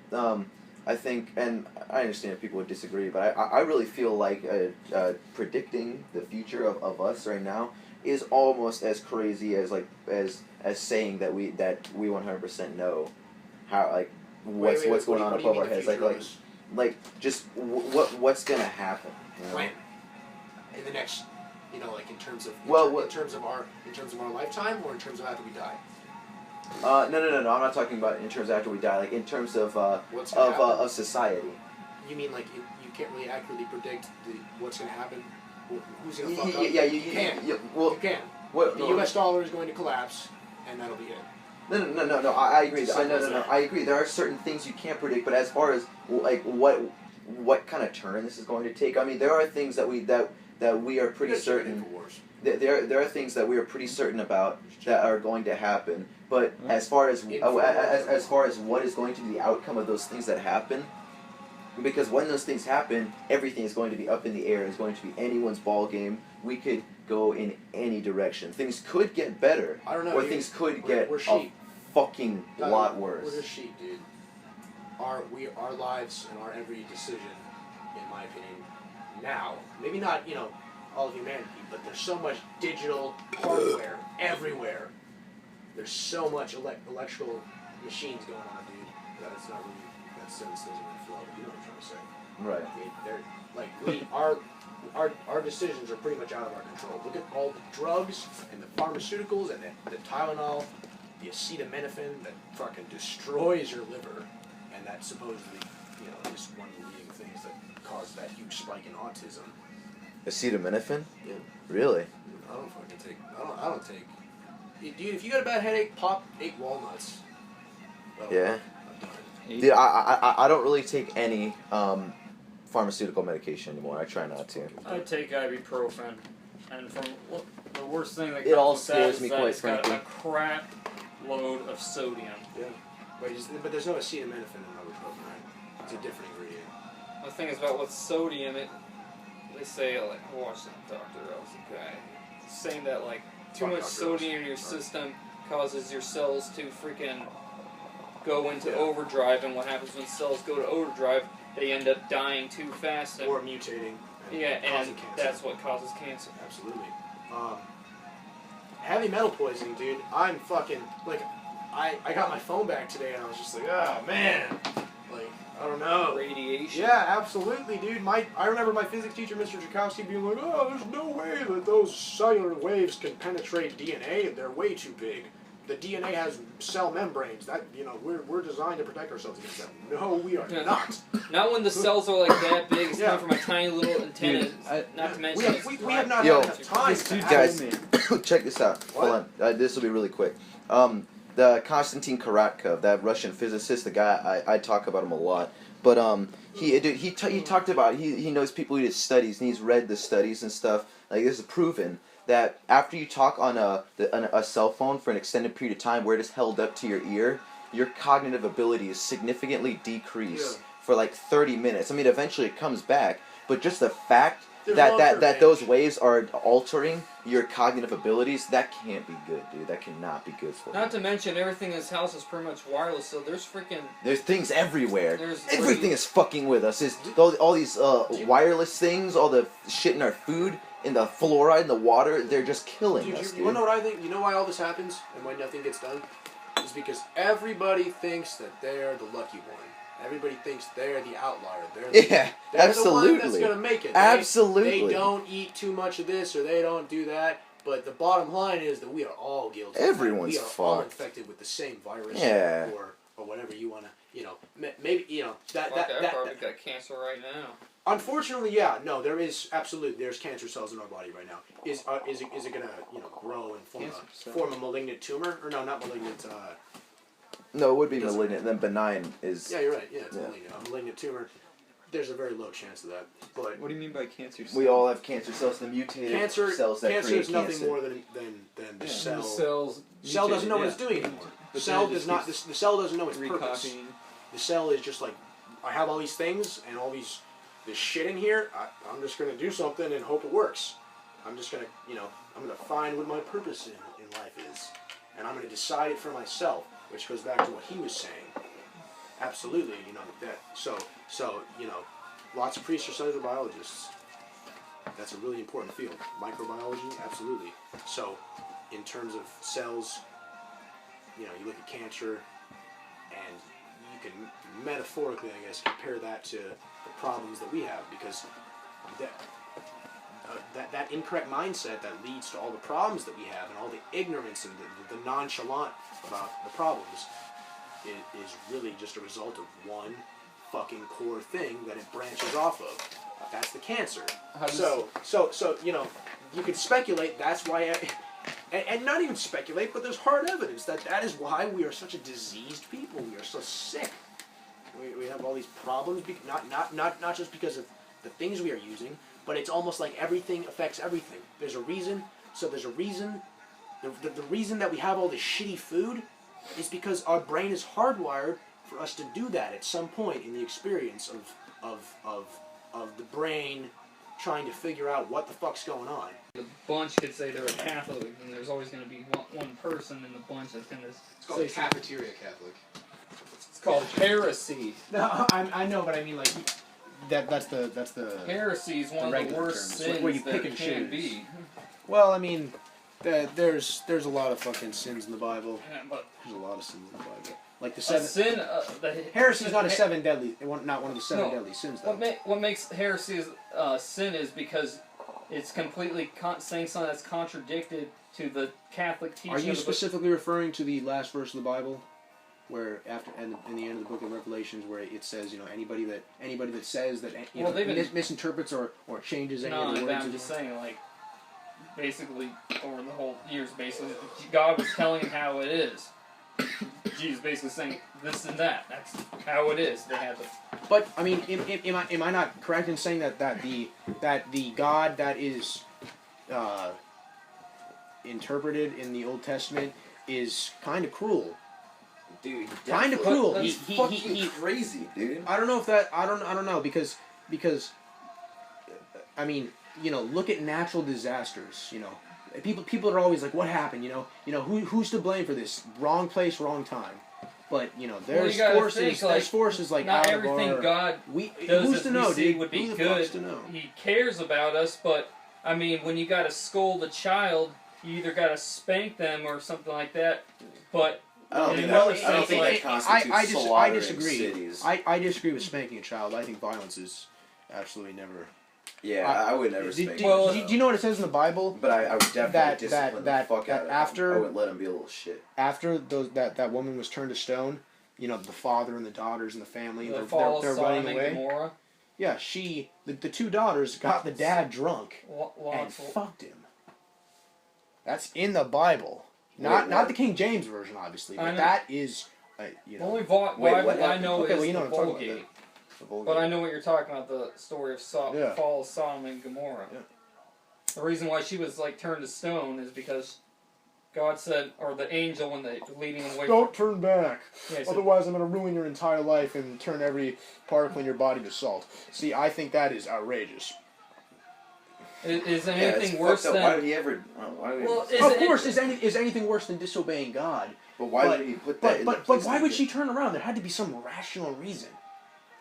I think, and I understand if people would disagree, but I really feel like predicting the future of us right now is almost as crazy as saying that we 100% know how what's going on what do you above mean our the heads, future is? just what's gonna happen. When? In the next, like in terms of in terms of our lifetime, or in terms of after we die. No. I'm not talking about in terms of after we die. Like in terms of What's gonna happen? of society. You mean like you can't really accurately predict what's going to happen? Who's going to fuck up? Yeah, you can. You can. What, The U.S. dollar is going to collapse, and that'll be it. No. I agree. No. I agree. There are certain things you can't predict, but as far as like what kind of turn this is going to take, I mean, there are things that we are pretty certain. There are things that we are pretty certain about that are going to happen. But as far as what is going to be the outcome of those things that happen, because when those things happen, everything is going to be up in the air. It's going to be anyone's ball game. We could go in any direction. Things could get better, I don't know. or things could get we're a sheep. fucking lot worse. We're just sheep, dude. Our lives and our every decision, in my opinion, now, maybe not all of humanity, but there's so much digital hardware everywhere. There's so much electrical machines going on, dude, that it's not really, that sentence doesn't really flow. You know what I'm trying to say? Right. I mean, our decisions are pretty much out of our control. Look at all the drugs and the pharmaceuticals and the Tylenol, the acetaminophen that fucking destroys your liver, and that supposedly, is one of the leading things that caused that huge spike in autism. Acetaminophen? Yeah. Really? I don't fucking take. I don't take. Dude, if you got a bad headache, pop 8 walnuts. Yeah. I'm done. Dude, I don't really take any pharmaceutical medication anymore. I try not to. I take ibuprofen, and the worst thing that comes It all with that scares is me, that quite it's got frankly. a crap load of sodium. Yeah. But there's no acetaminophen in ibuprofen, right? It's a different ingredient. The thing is about with sodium, they say, like, I watched that Dr. Oz guy saying that, like, too much sodium in your system causes your cells to freaking go into overdrive, and what happens when cells go to overdrive, they end up dying too fast. Or mutating. And causing cancer. that's what causes cancer. Absolutely. Heavy metal poisoning, dude. I'm fucking, like, I got my phone back today, and I was just like, oh, man. Like, I don't know. Radiation. Yeah, absolutely, dude. I remember my physics teacher, Mr. Jakowski, being like, oh, there's no way that those cellular waves can penetrate DNA. They're way too big. The DNA has cell membranes. That, we're designed to protect ourselves against that. No, we are not. Not when the cells are like that big. It's coming from a tiny little antenna. Dude, not to mention, We have not Yo, had enough time. this dude Guys, told me. check this out. What? Hold on. This will be really quick. The Konstantin Karatkov, that Russian physicist, the guy I talk about him a lot. But he talked about he knows people who did studies, and he's read the studies and stuff. Like, this is proven that after you talk on a cell phone for an extended period of time where it is held up to your ear, your cognitive ability is significantly decreased for like 30 minutes. I mean, eventually it comes back, but just the fact There's that long-term damage. those waves are altering your cognitive abilities, that can't be good, dude. That cannot be good for you. Not to mention, everything in this house is pretty much wireless, so there's There's things everywhere. There's Everything is fucking with us. Is all these wireless things, all the shit in our food, in the fluoride in the water, they're just killing us, dude. You wanna know what I think? You know why all this happens and why nothing gets done? It's because everybody thinks that they're the lucky one. Everybody thinks they're the outlier. They're absolutely. the one that's gonna make it. Absolutely. They don't eat too much of this or they don't do that. But the bottom line is that we are all guilty. Everyone's We are all fucked. infected with the same virus. Yeah. Or whatever you wanna. Maybe that probably got cancer right now. Unfortunately, yeah, no, there is absolutely there's cancer cells in our body right now. Is it gonna grow and form a malignant tumor or no, not malignant? No, it would be malignant. Then benign is. Yeah, you're right. Yeah, it's malignant. A malignant tumor. There's a very low chance of that. But What do you mean by cancer cells? We all have cancer cells, the mutated cells that cancer create is nothing cancer. more than the cell. The cells. Cell doesn't know what it's doing anymore. The cell does not. The cell doesn't know its purpose. Recopying. The cell is just like, I have all these things and all this shit in here. I'm just gonna do something and hope it works. I'm just gonna, I'm gonna find what my purpose in life is, and I'm gonna decide it for myself. Which goes back to what he was saying. Absolutely, that. So, lots of priests are cellular biologists. That's a really important field. Microbiology, absolutely. So, in terms of cells, you look at cancer, and you can metaphorically, I guess, compare that to the problems that we have, because that incorrect mindset that leads to all the problems that we have and all the ignorance and the nonchalant about the problems is really just a result of one fucking core thing that it branches off of. That's the cancer. So you could speculate that's why, and not even speculate, but there's hard evidence that is why we are such a diseased people. We are so sick. We have all these problems, not just because of the things we are using, but it's almost like everything affects everything. There's a reason. So there's a reason. The reason that we have all this shitty food is because our brain is hardwired for us to do that at some point in the experience of the brain trying to figure out what the fuck's going on. The bunch could say they're a Catholic, and there's always going to be one person in the bunch that's going to. It's called cafeteria Catholic. It's called heresy. No, I know, but I mean like. That's the Heresy is one of the worst sins where you that pick and can choose. be. Well, I mean, there's a lot of fucking sins in the Bible. Yeah, but There's a lot of sins in the Bible. Like the a seven. sin. Heresy is not not one of the seven No. deadly sins. Though. What makes heresy sin is because it's completely saying something that's contradicted to the Catholic teaching. Are you of the specifically referring to the last verse of the Bible, where in the end of the book of Revelations, where it says, anybody that says that misinterprets or changes any of the No, words. I'm just saying, like, basically over the whole years, basically God was telling him how it is. Jesus basically saying this and that. That's how it is. They have the. But I mean, am I not correct in saying that the God that is interpreted in the Old Testament is kind of cruel? Dude, Kind of cruel. He's fucking crazy, dude. I don't know if that. I don't know because I mean, look at natural disasters. People are always like, what happened? Who's to blame for this? Wrong place, wrong time. But there's forces. There's forces like not out everything of our, God does who's as to know, we see dude? would be Who the good. fuck's to know? He cares about us, but I mean, when you gotta scold a child, you either gotta spank them or something like that. But I don't think another that sense, like, constitutes I slaughtering disagree. cities. I disagree with spanking a child. I think violence is absolutely never. Yeah, I would never spank him. Well, do you know what it says in the Bible? But I would definitely discipline the fuck out of him. after- I wouldn't let him be a little shit. After that woman was turned to stone, the father and the daughters and the family, the they're fall of running Sodom and away. Gomorrah. Yeah, the two daughters got the dad drunk and Lots fucked him. That's in the Bible. Not the King James version, obviously, I but know. that is, The only Bible what I happened? know Okay, is well, you know the what I'm talking Vulgate. about. But I know what you're talking about, the story of Yeah. fall of Sodom and Gomorrah. Yeah. The reason why she was turned to stone is because God said, or the angel when they were leading him away. Don't turn back. Yeah, he said, Otherwise, I'm going to ruin your entire life and turn every particle in your body to salt. See, I think that is outrageous. Is anything worse than? Why would he ever? Why would Well, he, Of course, is anything worse than disobeying God? but why would he put that? But why would she turn around? There had to be some rational reason.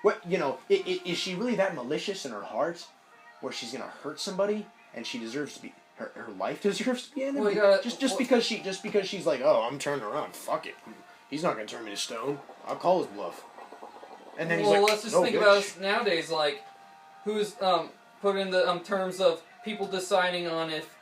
What is she really that malicious in her heart, where she's gonna hurt somebody and she deserves to be her life deserves to be ended? Well, just because she's like, oh, I'm turning around. Fuck it. He's not gonna turn me to stone. I'll call his bluff. And then he's like, let's just no, think bitch. about us nowadays. Like, who's put in the terms of people deciding on if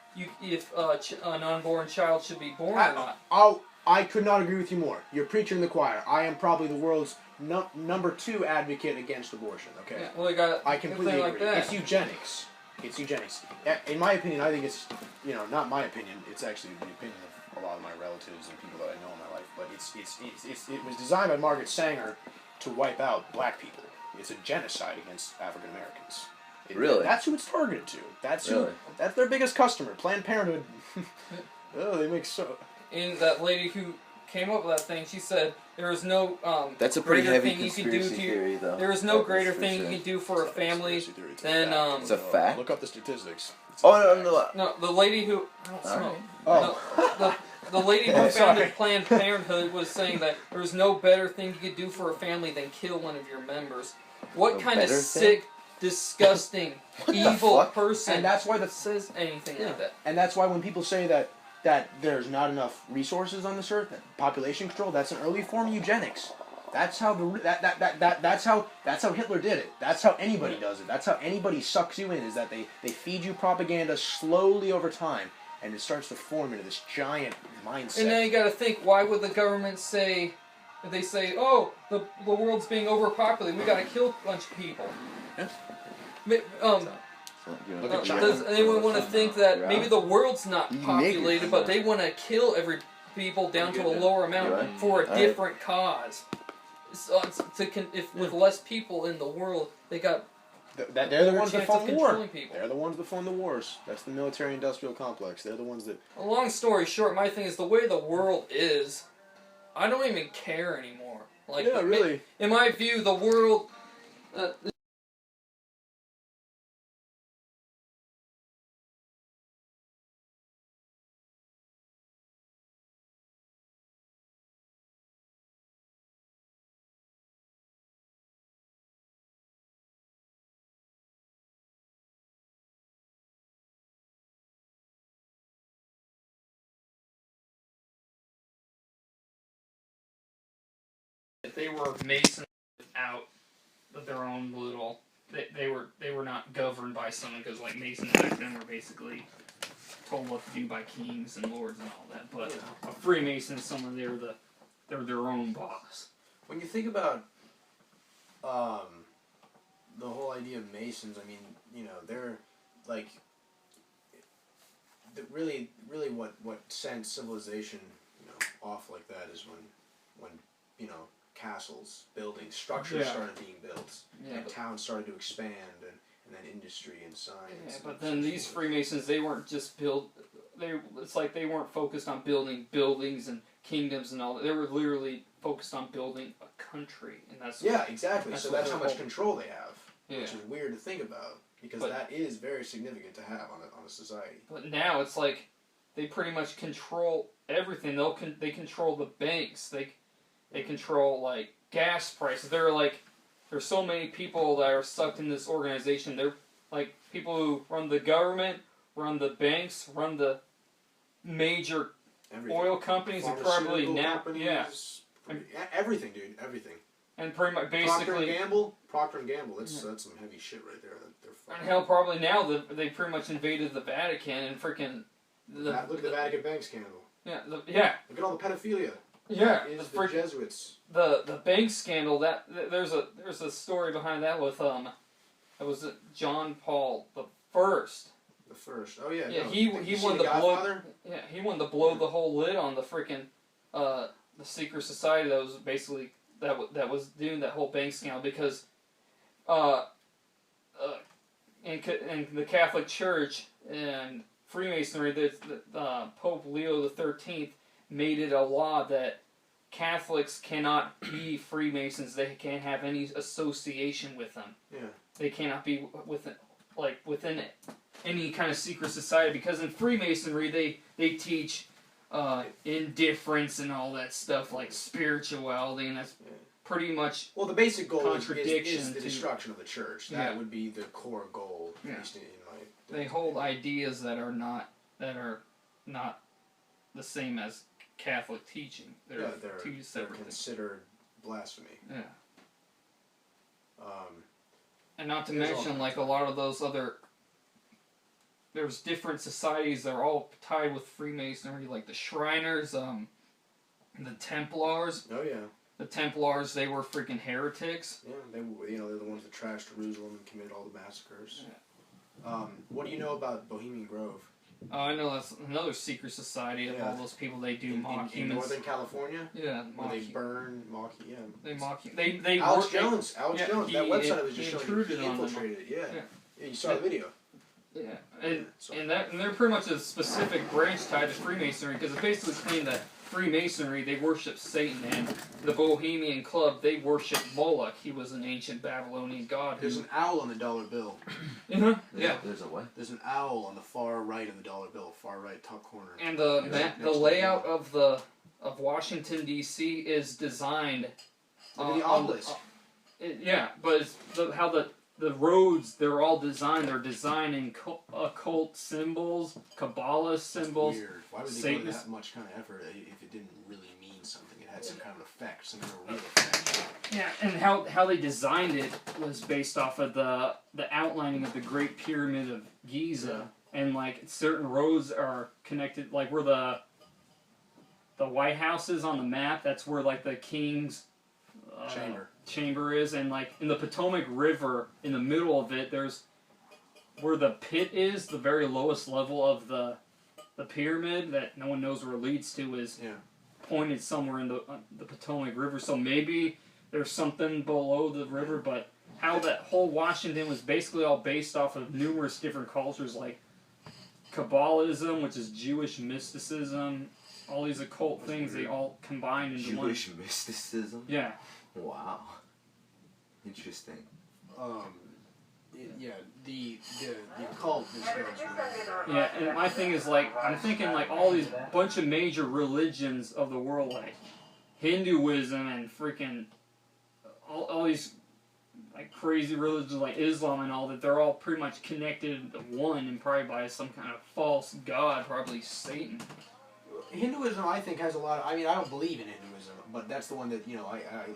an unborn child should be born or not. I could not agree with you more. You're preaching to the choir. I am probably the world's number 2 advocate against abortion. Okay. Yeah, well, you got I completely agree. like that. It's eugenics. It's eugenics. In my opinion, I think it's not my opinion. It's actually the opinion of a lot of my relatives and people that I know in my life. But it was designed by Margaret Sanger to wipe out black people. It's a genocide against African Americans. Really? That's who it's targeted to. That's Really? That's their biggest customer. Planned Parenthood. Oh, they make so. And that lady who came up with that thing, she said there is no That's a pretty greater heavy thing you can do conspiracy to theory, though. there is no That greater is for thing sure. you can do for a family It's than It's a fact? Look up the statistics. no, the lady who I don't smoke. Oh. No, the lady who founded Planned Parenthood was saying that there's no better thing you could do for a family than kill one of your members. What kind of better sick, disgusting, evil fuck? person And that's why says anything like that? And that's why when people say that there's not enough resources on this earth, that population control, that's an early form of eugenics. That's how that's how Hitler did it. That's how anybody does it. That's how anybody sucks you in, is that they feed you propaganda slowly over time, and it starts to form into this giant mindset. And now you got to think, why would the government say? If they say, "Oh, the world's being overpopulated, we got to kill a bunch of people." Yeah. Look at China. Does anyone want to think that Yeah. maybe the world's not You populated, niggers. but they want to kill every people down to a lower amount You right? for a All right. different cause? So, if with less people in the world, they got They're the ones that chance fund of the war. controlling people. They're the ones that fund the wars. That's the military-industrial complex. They're the ones that. A long story short, my thing is the way the world is. I don't even care anymore. Like, Yeah, really. In my view, the world. They were Masons without their own little. They were not governed by someone, because like Masons back then were basically told what to do by kings and lords and all that. But a Freemason is someone they're their own boss. When you think about the whole idea of Masons, I mean, they're like really what sent civilization off like that is when castles, buildings, structures started being built, and towns started to expand, and then industry and science. Yeah, but then these Freemasons, they weren't just it's like they weren't focused on building buildings and kingdoms and all that. They were literally focused on building a country, and that's exactly. So that's how much control they have, which is weird to think about, because that is very significant to have on a society. But now it's like they pretty much control everything. They control the banks. They control like gas prices. There's so many people that are sucked in this organization. They're like people who run the government, run the banks, run the major oil companies, and probably now, everything, dude, everything. And pretty much basically Procter and Gamble. That's some heavy shit right there. And hell, probably now they pretty much invaded the Vatican and freaking. Look at the Vatican bank scandal. Yeah, Look at all the pedophilia. Yeah, the Jesuits. The bank scandal. There's a story behind that with it was John Paul the First. The first. Oh yeah. Yeah, no. he wanted to blow. Yeah, he wanted to blow the whole lid on the freaking the secret society that was basically that was doing that whole bank scandal, because in the Catholic Church and Freemasonry, Pope Leo XIII made it a law that Catholics cannot be Freemasons. They can't have any association with them. Yeah. They cannot be within any kind of secret society, because in Freemasonry they teach indifference and all that stuff, like spirituality, and that's pretty much the basic goal is contradiction the destruction of the church. That would be the core goal. Yeah. At least in my. They hold ideas that are not the same as Catholic teaching. They're two separate they're considered blasphemy. things. Yeah. And not to mention, like a lot of those other. There's different societies that are all tied with Freemasonry, like the Shriners, the Templars. Oh yeah. The Templars, they were freaking heretics. Yeah, they're the ones that trashed Jerusalem and committed all the massacres. Yeah. What do you know about Bohemian Grove? Oh, I know that's another secret society of all those people. They do mock in humans. Northern California. Yeah, where they burn, mock. Yeah. They mock. They Alex Jones. That website I was just showing you. He Infiltrated it. Yeah. You saw the video. Yeah, and they're pretty much a specific branch tied to Freemasonry, because it basically claimed that Freemasonry, they worship Satan, and the Bohemian Club, they worship Moloch. He was an ancient Babylonian god. There's an owl on the dollar bill. Yeah. There's a what? There's an owl on the far right of the dollar bill, far right top corner. And the layout of Washington D.C. is designed. Look at the obelisk. But it's how the roads, they're all designed. They're designed in occult symbols, Kabbalah symbols. Weird. Why would they go to that much kind of effort if it didn't really mean something? It had some kind of effect, some kind of real effect. Yeah, and how they designed it was based off of the outlining of the Great Pyramid of Giza, and like certain roads are connected, like where the White House is on the map. That's where like the king's chamber is, and like in the Potomac River, in the middle of it, there's where the pit is, the very lowest level of the pyramid that no one knows where it leads to is pointed somewhere in the Potomac River. So maybe there's something below the river, but how that whole Washington was basically all based off of numerous different cultures, like Kabbalism, which is Jewish mysticism, all these occult things, they all combined into one. Jewish mysticism? Yeah. Wow. Interesting. The occult is really. Yeah, and my thing is like, I'm thinking like all these bunch of major religions of the world, like Hinduism and freaking all these like crazy religions like Islam and all that, they're all pretty much connected to one, and probably by some kind of false god, probably Satan. Hinduism, I think, has a lot of. I mean, I don't believe in Hinduism, but that's the one that I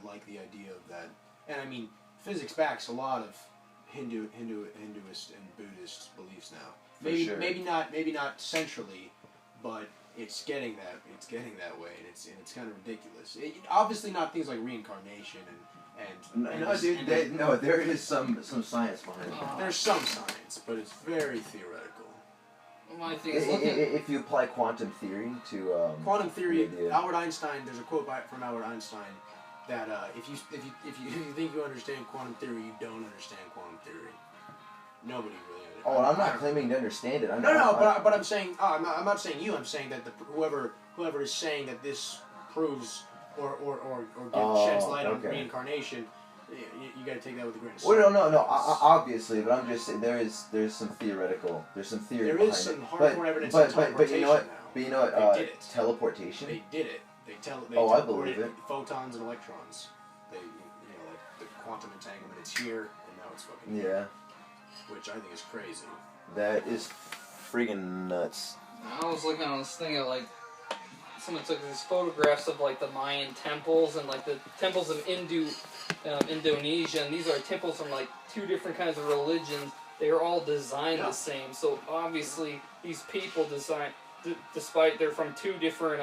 like the idea of that. And I mean, physics backs a lot of Hinduist and Buddhist beliefs now. Maybe not centrally, but it's getting that way, and it's kind of ridiculous. Obviously, not things like reincarnation there is some science behind it. There's some science, but it's very theoretical. My thing is if you apply quantum theory to quantum theory, Albert Einstein. There's a quote from Albert Einstein that if you think you understand quantum theory, you don't understand quantum theory. Nobody really. Oh, I'm not claiming to understand it. But I'm saying I'm not saying you. I'm saying that whoever is saying that this proves or sheds light on reincarnation, you got to take that with a grain of salt. Well, no, obviously, but I'm just saying there's some theory there behind is some it. hardcore evidence of teleportation. But you know what? They did it. Teleportation. They did it. They I believe it. Photons and electrons. Like the quantum entanglement. It's here and now it's fucking here. Which I think is crazy. That is friggin' nuts. I was looking on this thing at like someone took these photographs of like the Mayan temples and like the temples of Indonesia, and these are temples from like two different kinds of religions. They are all designed the same, so obviously these people despite they're from two different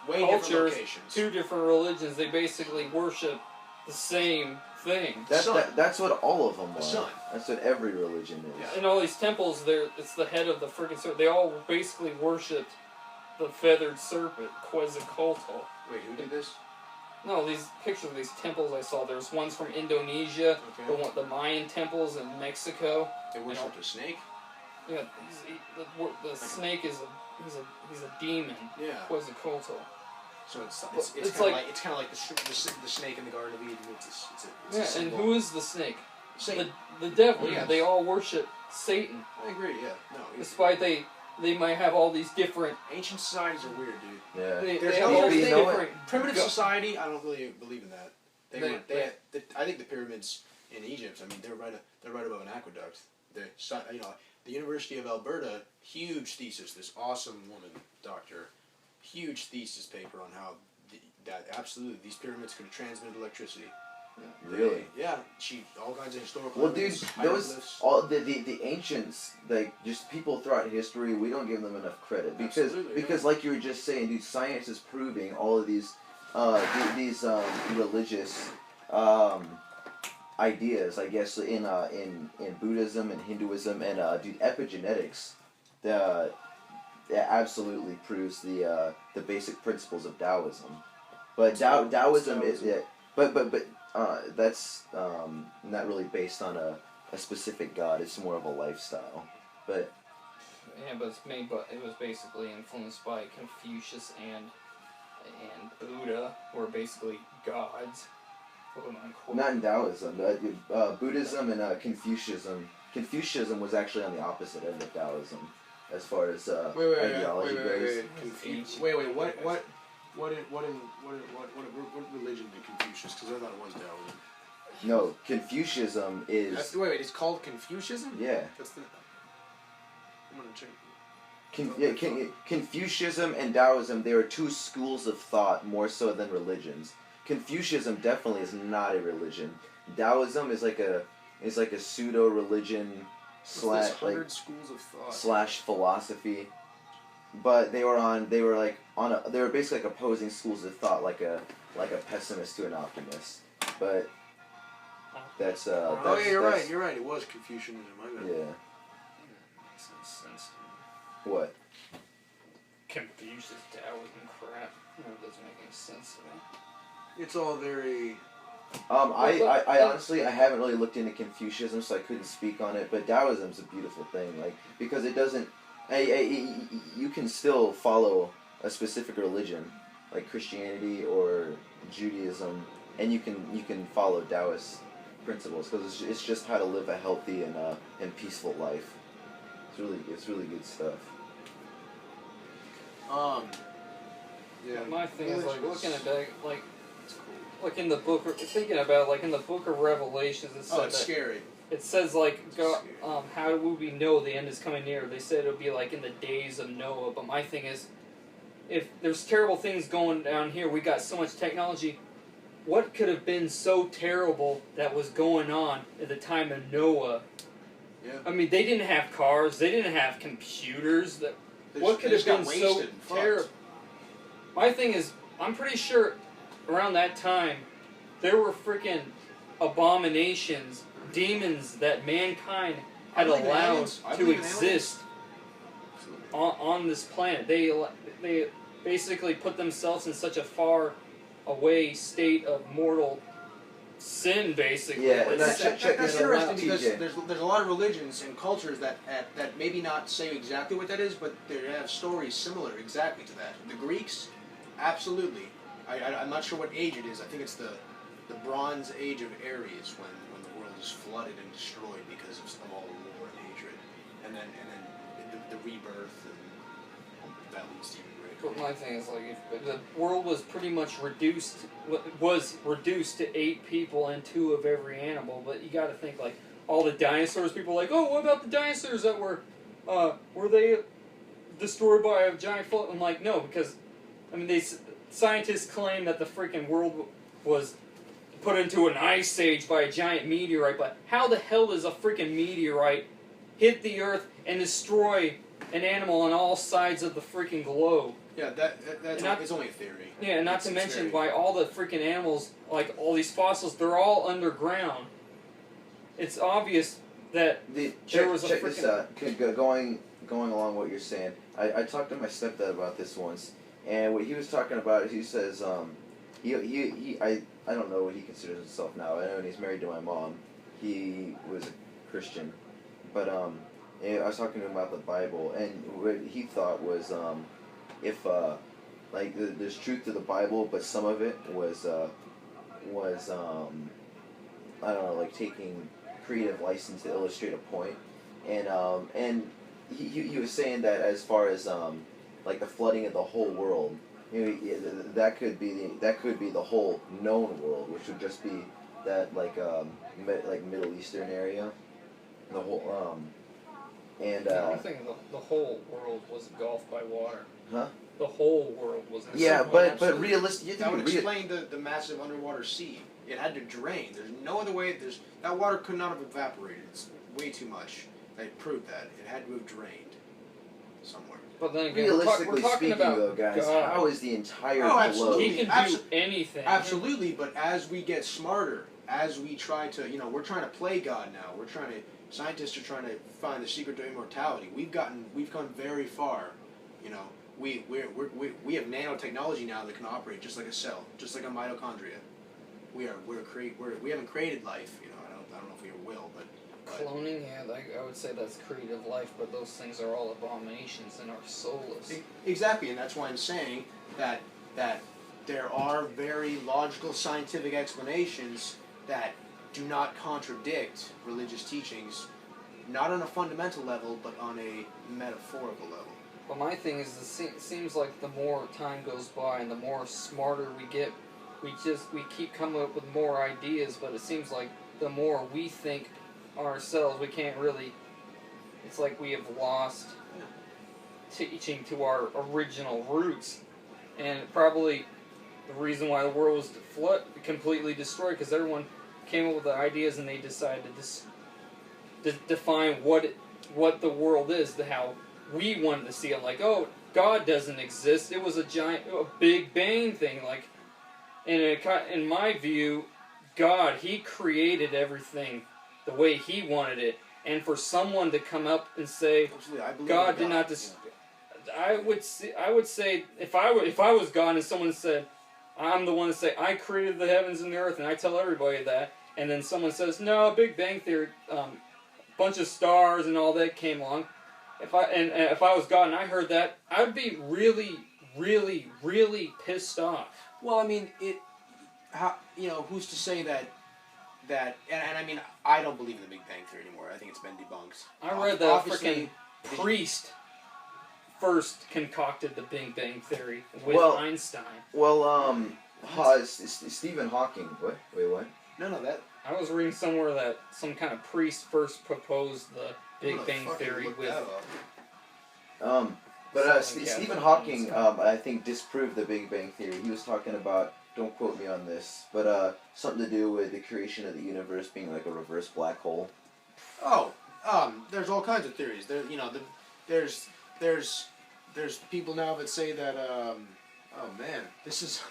cultures, two different religions, they basically worship the same thing. That's what all of them are. The sun. That's what every religion is. Yeah. In all these temples, it's the head of the freaking serpent. They all basically worshipped the feathered serpent, Quetzalcoatl. Wait, who did this? No, these pictures of these temples I saw, there's ones from Indonesia, the Mayan temples in Mexico. They worshipped a snake? Yeah, the snake is he's a demon. Yeah. Quetzalcoatl. So it's like kind of like the snake in the Garden of Eden. It's a yeah, symbol. and who is the snake? Satan. The devil. Yes. Yeah, they all worship Satan. I agree. Yeah. No. Despite they might have all these different. Ancient societies are weird, dude. Yeah. There's have no all such these thing. different. Primitive society, I don't really believe in that. They- I think the pyramids in Egypt. I mean, they're right above an aqueduct. The University of Alberta, huge thesis. This awesome woman, doctor, huge thesis paper on how that absolutely these pyramids could have transmitted electricity. Really? Yeah. All kinds of historical. Well, dude, evidence, those hieroglyphs. all the ancients, like just people throughout history, we don't give them enough credit because like you were just saying, dude, science is proving all of these religious ideas, I guess, in Buddhism and Hinduism and dude, epigenetics, it absolutely proves the basic principles of Taoism. But Taoism is but that's not really based on a specific god. It's more of a lifestyle. But Yeah, but it was basically influenced by Confucius and Buddha, were basically gods. Quote unquote. not in Taoism. Buddhism and Confucianism. Confucianism was actually on the opposite end of Taoism, as far as ideology goes. What religion did Confucius? Because I thought it was Taoism. No, Confucianism is. It's called Confucianism. Yeah. That's the. I'm gonna check. Confucianism and Taoism, they are two schools of thought more so than religions. Confucianism definitely is not a religion. Taoism is like a pseudo religion slash schools of thought slash philosophy. But they were basically like opposing schools of thought, like a pessimist to an optimist. But that's you're right. It was Confucianism. I got it. Yeah. Makes no sense to me. What? Confucius, Taoism, crap. No, it doesn't make any sense to me. It's all very. I honestly I haven't really looked into Confucianism, so I couldn't speak on it. But Taoism's a beautiful thing, like because it doesn't. You can still follow a specific religion, like Christianity or Judaism, and you can follow Taoist principles because it's just how to live a healthy and peaceful life. It's really good stuff. Yeah. My thing is like looking at that, like in the book, thinking about like in the book of Revelations, it said it's scary. It says like, God, how will we know the end is coming near? They said it'll be like in the days of Noah. But my thing is, if there's terrible things going down here, we got so much technology. What could have been so terrible that was going on at the time of Noah? Yeah. I mean, they didn't have cars. They didn't have computers. What could have been so terrible? My thing is, I'm pretty sure around that time, there were freaking abominations, demons that mankind had allowed to exist on this planet. They basically put themselves in such a far away state of mortal sin, basically. Yeah, That's interesting because TJ. there's a lot of religions and cultures that maybe not say exactly what that is, but they have stories similar exactly to that. The Greeks, absolutely. I'm not sure what age it is. I think it's the Bronze Age of Aries when the world is flooded and destroyed because of all the war and hatred, and then the rebirth, and that leads to even greater. But my thing is like, if the world was pretty much reduced to 8 people and 2 of every animal. But you got to think like all the dinosaurs. People are like, oh, what about the dinosaurs that were they destroyed by a giant flood? I'm like, no, because I mean scientists claim that the freaking world was put into an ice age by a giant meteorite, but how the hell does a freaking meteorite hit the Earth and destroy an animal on all sides of the freaking globe? Yeah, it's only a theory. Yeah, and not to mention why all the freaking animals, like all these fossils, they're all underground. It's obvious that there was a check freaking... this out. Going along what you're saying, I talked to my stepdad about this once, and what he was talking about, he says, I don't know what he considers himself now. I know he's married to my mom. He was a Christian, but I was talking to him about the Bible, and what he thought was if like there's truth to the Bible, but some of it was I don't know, like taking creative license to illustrate a point, and he was saying that as far as like the flooding of the whole world, you know, that could be the whole known world, which would just be that like Middle Eastern area, the whole and I don't think the whole world was engulfed by water. huh? The whole world was engulfed. Yeah, but absolutely. realistic. That would explain the massive underwater sea. It had to drain. There's no other way. That water could not have evaporated. It's way too much. They proved that it had to have drained somewhere. But then again, Realistically we're talking speaking, about though, guys, God. how is the entire Oh, globe? absolutely. He can do anything. Absolutely, but as we get smarter, as we try to, we're trying to play God now. Scientists are trying to find the secret to immortality. We've gone very far. We have nanotechnology now that can operate just like a cell, just like a mitochondria. We haven't created life. I don't know if we ever will, but Cloning, yeah, I would say that's creative life, but those things are all abominations and are soulless. Exactly, and that's why I'm saying that there are very logical scientific explanations that do not contradict religious teachings, not on a fundamental level, but on a metaphorical level. But my thing is, it seems like the more time goes by and the more smarter we get, we keep coming up with more ideas, but it seems like the more we think ourselves, we can't really, it's like we have lost teaching to our original roots, and probably the reason why the world was completely destroyed, because everyone came up with the ideas and they decided to define what the world is, how we wanted to see it, like, oh, God doesn't exist, it was a Big Bang thing, like, in my view, God, He created everything the way He wanted it, and for someone to come up and say, God did not I would say if I was God and someone said, I'm the one to say I created the heavens and the earth, and I tell everybody that, and then someone says, no, Big Bang Theory, bunch of stars and all that came along. If I was God and I heard that, I would be really, really, really pissed off. Well, I mean, who's to say that, and I mean, I don't believe in the Big Bang Theory anymore. I think it's been debunked. I read that freaking priest first concocted the Big Bang Theory with Einstein. Well, Stephen Hawking. What? Wait, what? No, that. I was reading somewhere that some kind of priest first proposed the Big Bang Theory with. Stephen Hawking, I think, disproved the Big Bang Theory. He was talking about, don't quote me on this, but something to do with the creation of the universe being like a reverse black hole. Oh, there's all kinds of theories. There's people now that say that. Oh man, this is.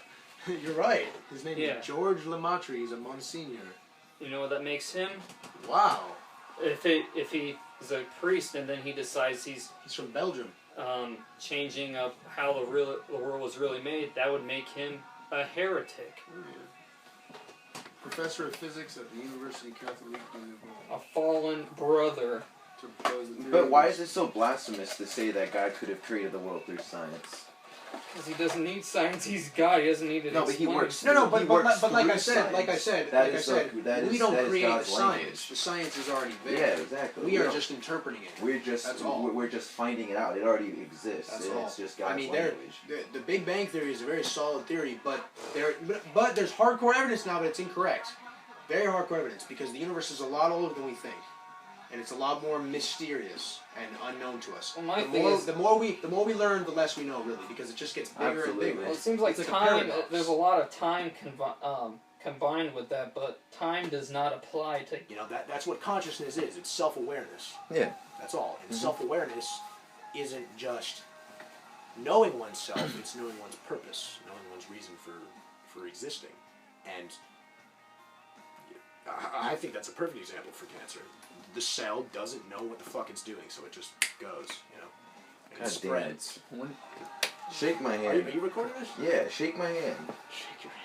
You're right. His name is George Lemaitre. He's a Monsignor. You know what that makes him? Wow. If he is a priest and then he decides he's from Belgium. Changing up how the world was really made, that would make him a heretic. Professor of physics at the University Catholic A fallen brother. But why is it so blasphemous to say that God could have created the world through science? Because He doesn't need science. He's God. He doesn't need it. No, but He works. But like I said, we don't create the science. The science is already there. Yeah, exactly. We are just interpreting it. That's all. We're just finding it out. It already exists. That's all. It's just God's language. The Big Bang Theory is a very solid theory, but there's hardcore evidence now that it's incorrect. Very hardcore evidence, because the universe is a lot older than we think. And it's a lot more mysterious and unknown to us. Well, the more we learn, the less we know, really, because it just gets bigger and bigger. Well, it seems like time. There's a lot of time combined with that, but time does not apply to. That's what consciousness is. It's self-awareness. Yeah. That's all. And self-awareness isn't just knowing oneself. It's knowing one's purpose, knowing one's reason for existing, and I think that's a perfect example for cancer. The cell doesn't know what the fuck it's doing, so it just goes, and it spreads. Shake my hand. Are you recording this? Yeah, shake my hand. Shake your hand.